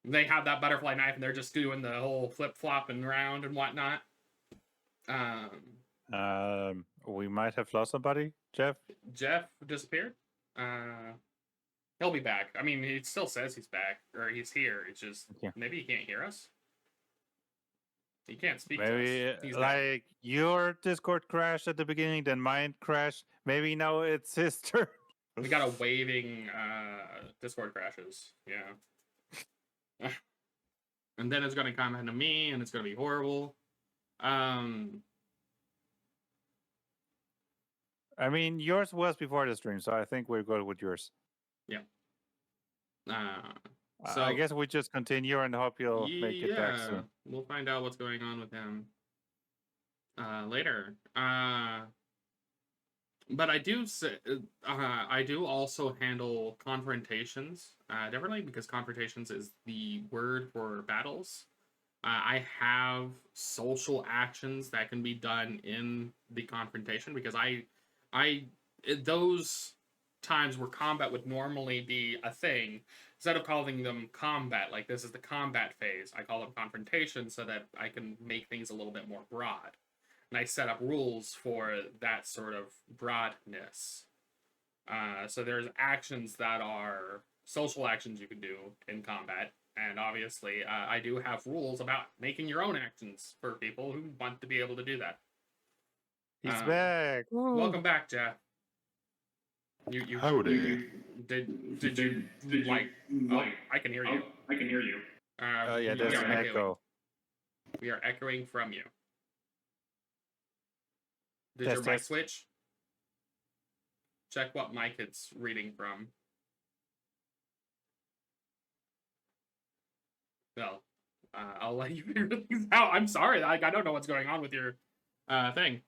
They have that butterfly knife and they're just doing the whole flip flopping around and whatnot. We might have lost somebody. Jeff Disappeared. He'll be back. I mean, he still says he's back or he's here. It's just maybe he can't hear us. He can't speak maybe to us. Like your Discord crashed at the beginning, then mine crashed. Maybe now it's his turn. We got a waving Discord crashes. Yeah. And then it's going to come into me, and it's going to be horrible. I mean, yours was before the stream, so I think we're good with yours. Yeah. So I guess we just continue and hope you'll make it back soon. We'll find out what's going on with him later. But I do also handle confrontations differently, because confrontations is the word for battles. I have social actions that can be done in the confrontation, because those times where combat would normally be a thing, instead of calling them combat, like this is the combat phase, I call them confrontation so that I can make things a little bit more broad. And I set up rules for that sort of broadness. So there's actions that are social actions you can do in combat. And obviously, I do have rules about making your own actions for people who want to be able to do that. He's back. Welcome back, Jeff. Howdy. Did you like? I can hear you. I can hear you. Yeah, there's an echo. We are echoing from you. Did your mic switch? Check what mic it's reading from. Well, I'll let you figure things out. I'm sorry, I don't know what's going on with your thing.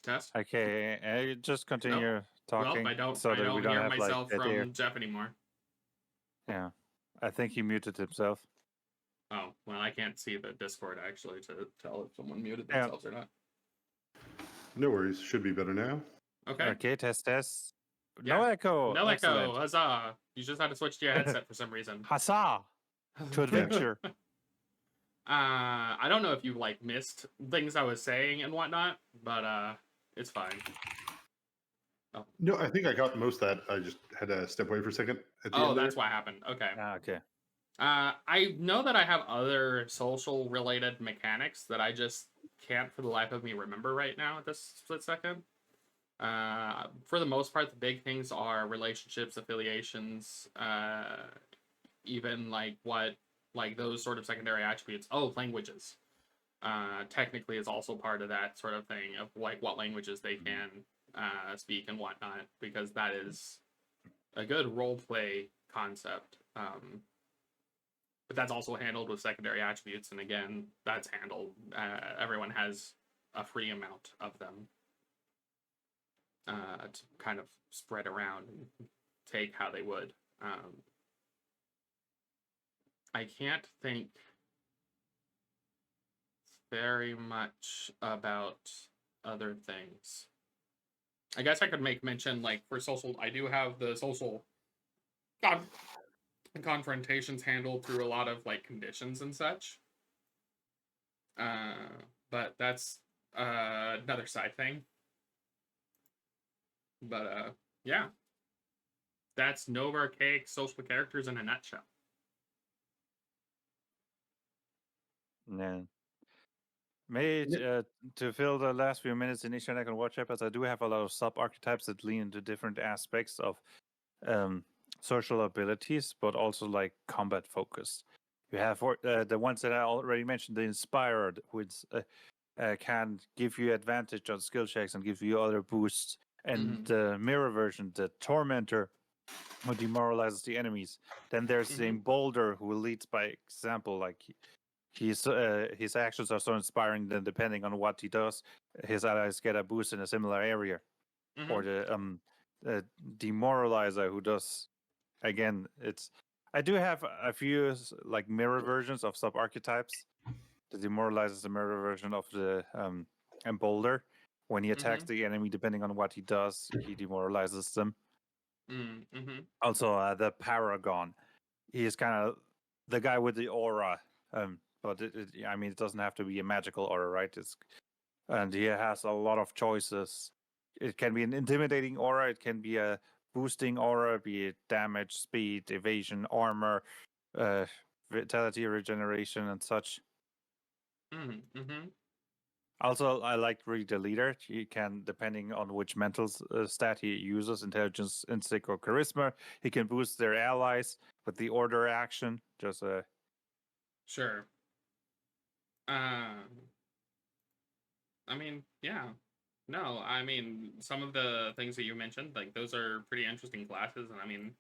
Test. Okay, just continue talking. Well, I don't we don't hear have, myself like, from Jeff anymore. Yeah, I think he muted himself. Oh, well, I can't see the Discord actually to tell if someone muted themselves or not. No worries. Should be better now. Okay, test. Yeah. No echo. No Excellent. echo. Huzzah. You just had to switch to your headset for some reason. Huzzah! To adventure. I don't know if you like missed things I was saying and whatnot, but it's fine. Oh. No, I think I got most of that. I just had to step away for a second. That's what happened. Okay. Okay. I know that I have other social related mechanics that I just can't for the life of me remember right now at this split second. For the most part, the big things are relationships, affiliations, even like those sort of secondary attributes. Oh, languages. Technically is also part of that sort of thing of like what languages they can speak and whatnot, because that is a good role play concept. But that's also handled with secondary attributes, and again, that's handled. Everyone has a free amount of them to kind of spread around and take how they would. I can't think very much about other things. I guess I could make mention, like, for social, I do have the social confrontations handled through a lot of, like, conditions and such. But that's another side thing. But yeah. That's Nova Archaic social characters in a nutshell. Yeah. Maybe to fill the last few minutes in Ishanekon War Chapters, I do have a lot of sub-archetypes that lean into different aspects of social abilities, but also like combat focus. You have the ones that I already mentioned, the Inspired, which can give you advantage on skill checks and give you other boosts. And the mirror version, the Tormentor, who demoralizes the enemies. Then there's the Embolder, who leads by example, like his actions are so inspiring that depending on what he does, his allies get a boost in a similar area. Or the Demoralizer, who does, again, I do have a few like mirror versions of sub archetypes. The Demoralizer is the mirror version of the Embolder. When he attacks the enemy, depending on what he does, he demoralizes them. Also, the Paragon. He is kind of the guy with the aura. But it doesn't have to be a magical aura, right? And he has a lot of choices. It can be an intimidating aura. It can be a boosting aura, be it damage, speed, evasion, armor, vitality, regeneration, and such. Also, I like really the leader. He can, depending on which mental stat he uses, intelligence, instinct, or charisma, he can boost their allies with the order action. Just Sure. I mean, yeah. No, I mean, some of the things that you mentioned, like, those are pretty interesting classes, and I mean,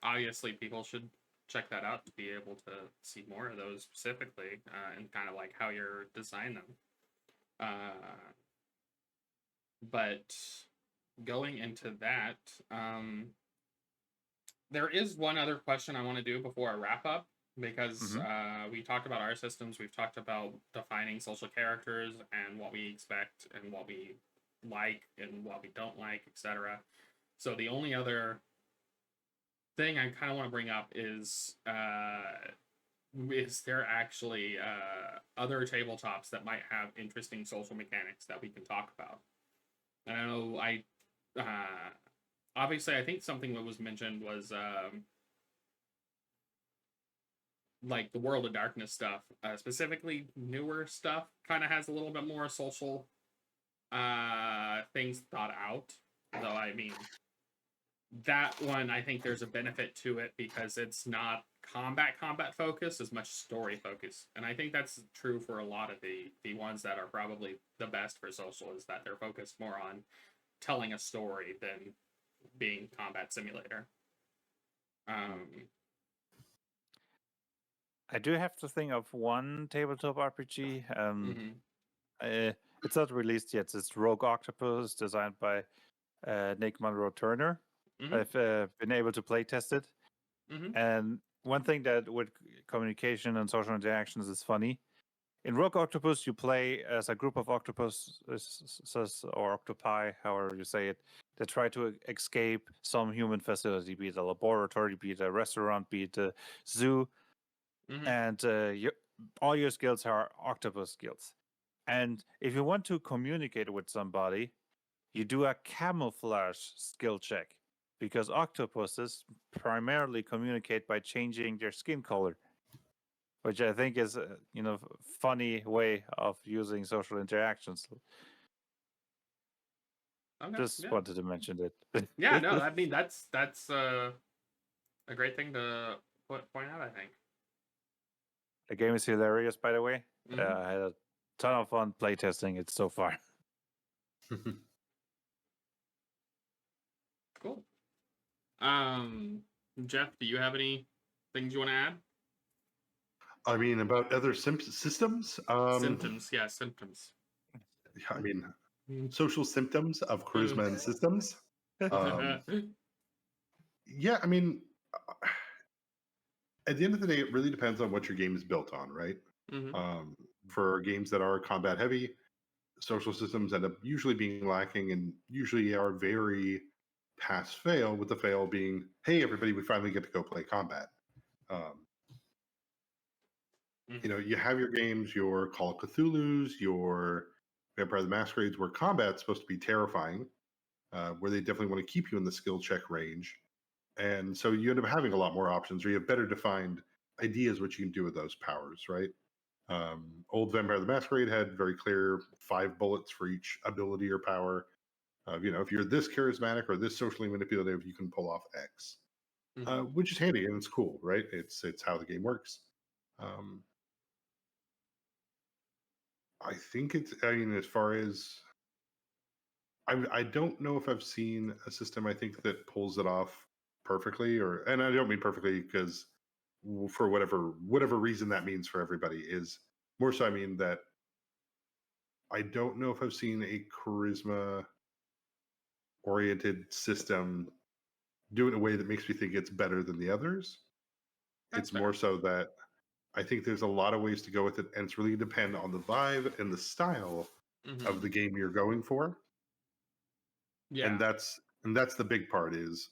obviously people should check that out to be able to see more of those specifically, and kind of like how you're designing them. But going into that, there is one other question I want to do before I wrap up, because we talked about our systems, we've talked about defining social characters and what we expect and what we like and what we don't like, etc. So the only other thing I kind of want to bring up is there actually other tabletops that might have interesting social mechanics that we can talk about? And I know obviously I think something that was mentioned was like the World of Darkness stuff, specifically newer stuff, kind of has a little bit more social things thought out. Though, I mean, that one, I think there's a benefit to it because it's not combat focused as much story focused. And I think that's true for a lot of the ones that are probably the best for social, is that they're focused more on telling a story than being combat simulator. I do have to think of one tabletop RPG. It's not released yet. It's Rogue Octopus, designed by Nick Monroe Turner. I've been able to play test it. And one thing that with communication and social interactions is funny. In Rogue Octopus, you play as a group of octopuses or octopi, however you say it, that try to escape some human facility, be it a laboratory, be it a restaurant, be it a zoo. And all your skills are octopus skills. And if you want to communicate with somebody, you do a camouflage skill check, because octopuses primarily communicate by changing their skin color, which I think is a funny way of using social interactions. Okay, Just wanted to mention it. Yeah, no, I mean that's a great thing to point out, I think. The game is hilarious, by the way. I had a ton of fun playtesting it so far. Cool. Jeff, do you have any things you want to add? I mean, about other systems? Symptoms, yeah, symptoms. I mean, social symptoms of charisma and systems. Yeah, I mean, At the end of the day, it really depends on what your game is built on, right? For games that are combat heavy, social systems end up usually being lacking and usually are very pass fail, with the fail being, hey, everybody, we finally get to go play combat. You have your games, your Call of Cthulhu's, your Vampire the Masquerades, where combat's supposed to be terrifying, where they definitely want to keep you in the skill check range. And so you end up having a lot more options, or you have better defined ideas what you can do with those powers, right? Old Vampire the Masquerade had very clear 5 bullets for each ability or power. If you're this charismatic or this socially manipulative, you can pull off X, which is handy and it's cool, right? It's how the game works. I think it's. I mean, as far as I don't know if I've seen a system I think that pulls it off perfectly, and I don't mean perfectly because for whatever reason that means for everybody is more so. I mean that I don't know if I've seen a charisma oriented system do it in a way that makes me think it's better than the others. It's more so that I think there's a lot of ways to go with it, and it's really depend on the vibe and the style of the game you're going for. Yeah. And that's the big part is,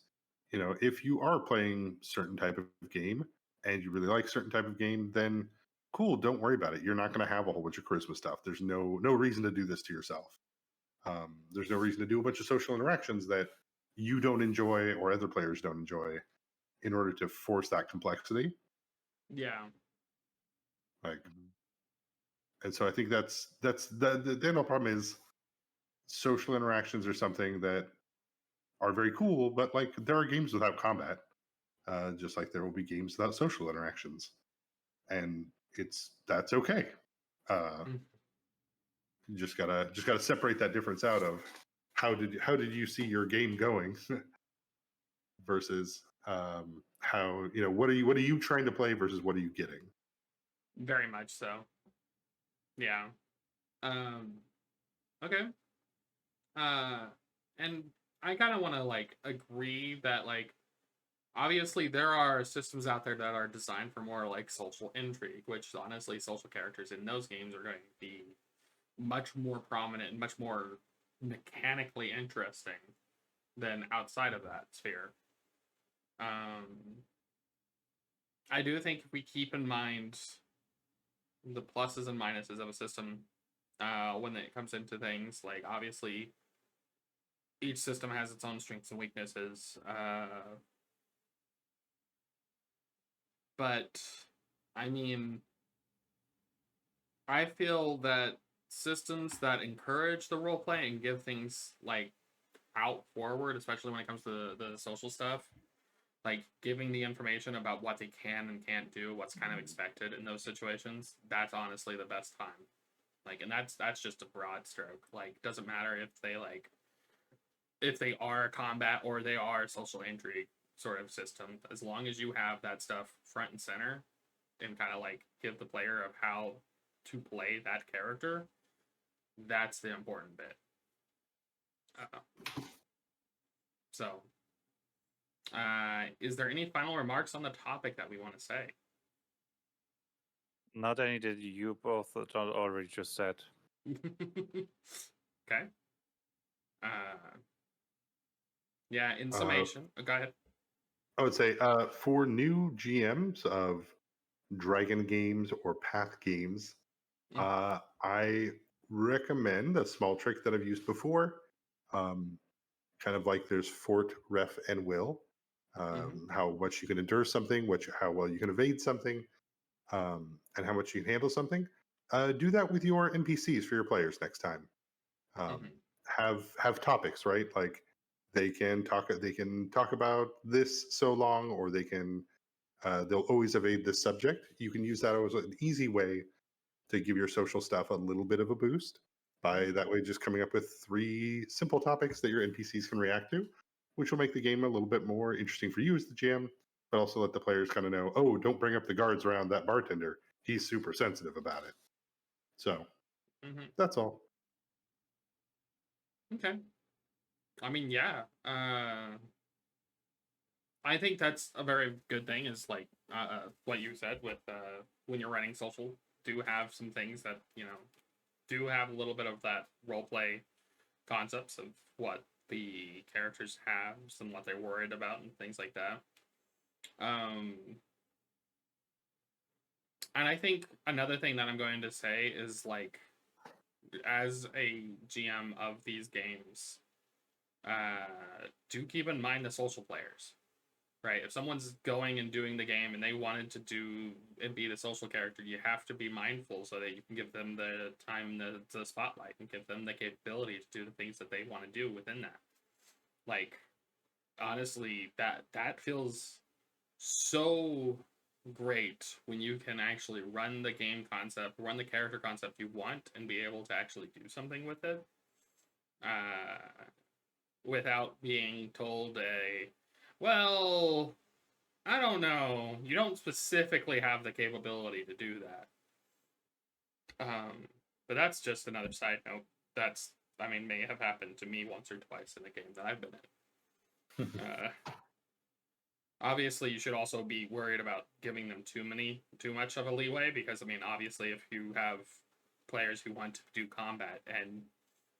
if you are playing certain type of game and you really like certain type of game, then cool, don't worry about it. You're not going to have a whole bunch of charisma stuff. There's no reason to do this to yourself. There's no reason to do a bunch of social interactions that you don't enjoy or other players don't enjoy in order to force that complexity. Yeah. And so I think that's the general problem is social interactions are something that are very cool, but there are games without combat, just like there will be games without social interactions, and that's okay. You just gotta separate that difference out of how did you see your game going versus how what are you trying to play versus what are you getting. Very much so. Yeah. Okay. And I kind of want to agree that obviously there are systems out there that are designed for more social intrigue, which honestly social characters in those games are going to be much more prominent and much more mechanically interesting than outside of that sphere. I do think if we keep in mind the pluses and minuses of a system when it comes into things, obviously each system has its own strengths and weaknesses, but I mean, I feel that systems that encourage the role play and give things out forward, especially when it comes to the social stuff, giving the information about what they can and can't do, what's kind of expected in those situations, that's honestly the best time. And that's just a broad stroke. Doesn't matter if they are combat or they are social intrigue sort of system, as long as you have that stuff front and center and kind of give the player of how to play that character, that's the important bit. Is there any final remarks on the topic that we want to say? Not any that you both already just said. Okay. Yeah, in summation, go ahead. I would say for new GMs of Dragon games or Path games, I recommend a small trick that I've used before. Kind of like there's Fort, Ref, and Will. How much you can endure something, how well you can evade something, and how much you can handle something. Do that with your NPCs for your players next time. Have topics, right? They can talk about this so long, or they'll always evade this subject. You can use that as an easy way to give your social stuff a little bit of a boost by that way just coming up with 3 simple topics that your NPCs can react to, which will make the game a little bit more interesting for you as the GM, but also let the players kind of know, oh, don't bring up the guards around that bartender. He's super sensitive about it. So that's all. Okay. I mean, yeah. I I think that's a very good thing. Is like what you said with when you're running social, do have some things that do have a little bit of that role play concepts of what the characters have and what they're worried about and things like that. And I think another thing that I'm going to say is like, as a GM of these games, do keep in mind the social players, right? If someone's going and doing the game and they wanted to do and be the social character, you have to be mindful so that you can give them the time, the spotlight, and give them the capability to do the things that they want to do within that. Like, honestly, that feels so great when you can actually run the game concept, run the character concept you want, and be able to actually do something with it, without being told well, I don't know, you don't specifically have the capability to do that. But that's just another side note. May have happened to me once or twice in a game that I've been in. Obviously, you should also be worried about giving them too much of a leeway, because obviously, if you have players who want to do combat and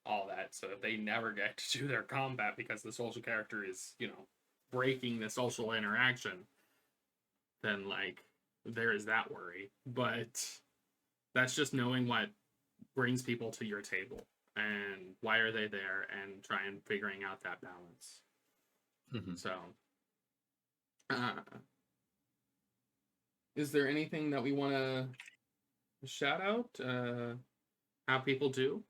all that, so if they never get to do their combat because the social character is, breaking the social interaction, then there is that worry. But that's just knowing what brings people to your table and why are they there, and try and figuring out that balance. Mm-hmm. So. Is there anything that we want to shout out? How people do?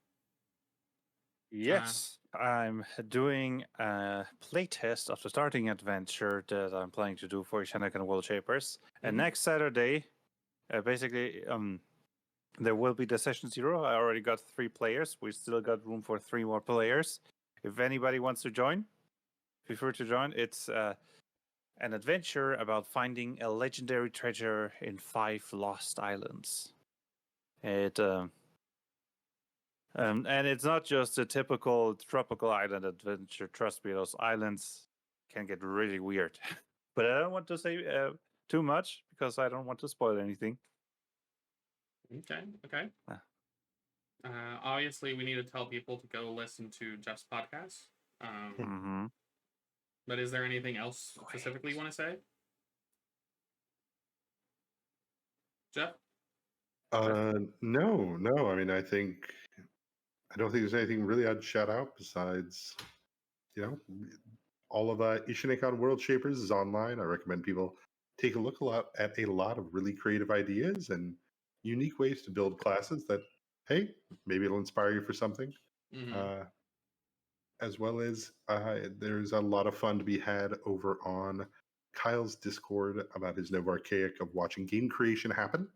Yes, I'm doing a playtest of the starting adventure that I'm planning to do for Ishanekon World Shapers. Mm-hmm. And next Saturday, there will be the session 0. I already got 3 players. We still got room for 3 more players. If anybody wants to join, feel free to join. It's an adventure about finding a legendary treasure in 5 lost islands. And it's not just a typical tropical island adventure. Trust me, those islands can get really weird. But I don't want to say too much because I don't want to spoil anything. Okay. Obviously, we need to tell people to go listen to Jeff's podcast. Mm-hmm. But is there anything else specifically you want to say? Jeff? No. I don't think there's anything really I'd shout out besides, all of Ishanekon World Shapers is online. I recommend people take a look at a lot of really creative ideas and unique ways to build classes that, hey, maybe it'll inspire you for something. Mm-hmm. As well as there's a lot of fun to be had over on Kyle's Discord about his Nova Archaic of watching game creation happen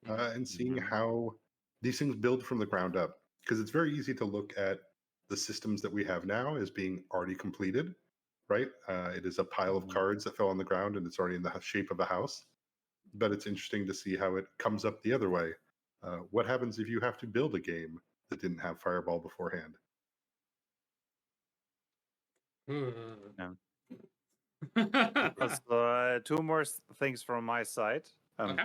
and seeing how these things build from the ground up. Because it's very easy to look at the systems that we have now as being already completed, right? It is a pile of cards that fell on the ground and it's already in the shape of a house. But it's interesting to see how it comes up the other way. What happens if you have to build a game that didn't have Fireball beforehand? So, 2 more things from my side. Okay.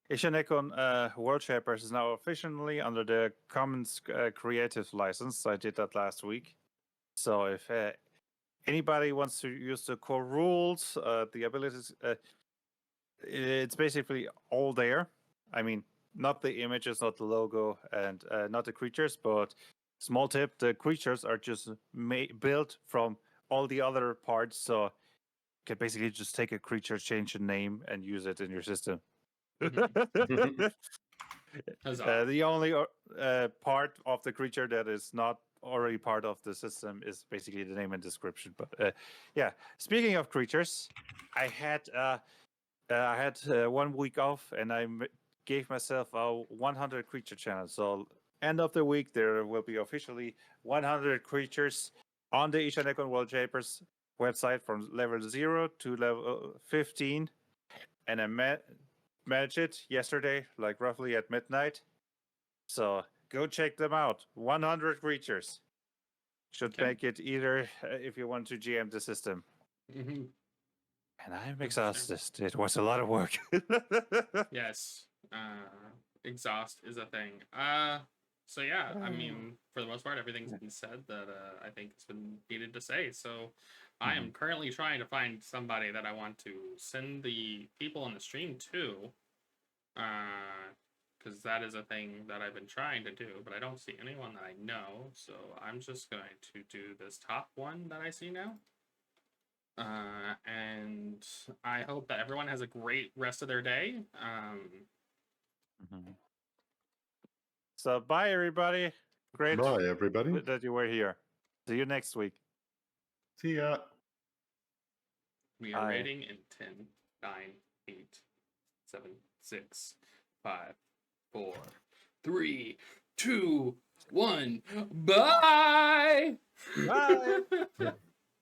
Ishanekon World Shapers is now officially under the Commons Creative license. I did that last week. So if anybody wants to use the core rules, the abilities, it's basically all there. Not the images, not the logo, and not the creatures, but small tip, the creatures are just built from all the other parts. So you can basically just take a creature, change the name, and use it in your system. The only part of the creature that is not already part of the system is basically the name and description. But speaking of creatures, I had 1 week off and I gave myself a 100 creature challenge. So end of the week there will be officially 100 creatures on the Ishanekon World Shapers website from level 0 to level 15, and I managed it yesterday, roughly at midnight. So go check them out. 100 creatures. should Okay. make it either if you want to GM the system. Mm-hmm. And I'm That's fair. exhausted. It was a lot of work. Yes. Exhaust is a thing. So yeah, I mean, for the most part, everything's been said that I think has been needed to say. So I am currently trying to find somebody that I want to send the people on the stream to. Because that is a thing that I've been trying to do, but I don't see anyone that I know. So I'm just going to do this top one that I see now. And I hope that everyone has a great rest of their day. So bye, everybody. Great Bye, everybody. that you were here. See you next week. See ya. We are Bye. rating in 10, 9, 8, 7, 6, 5, 4, 3, 2, 1. Bye! Bye!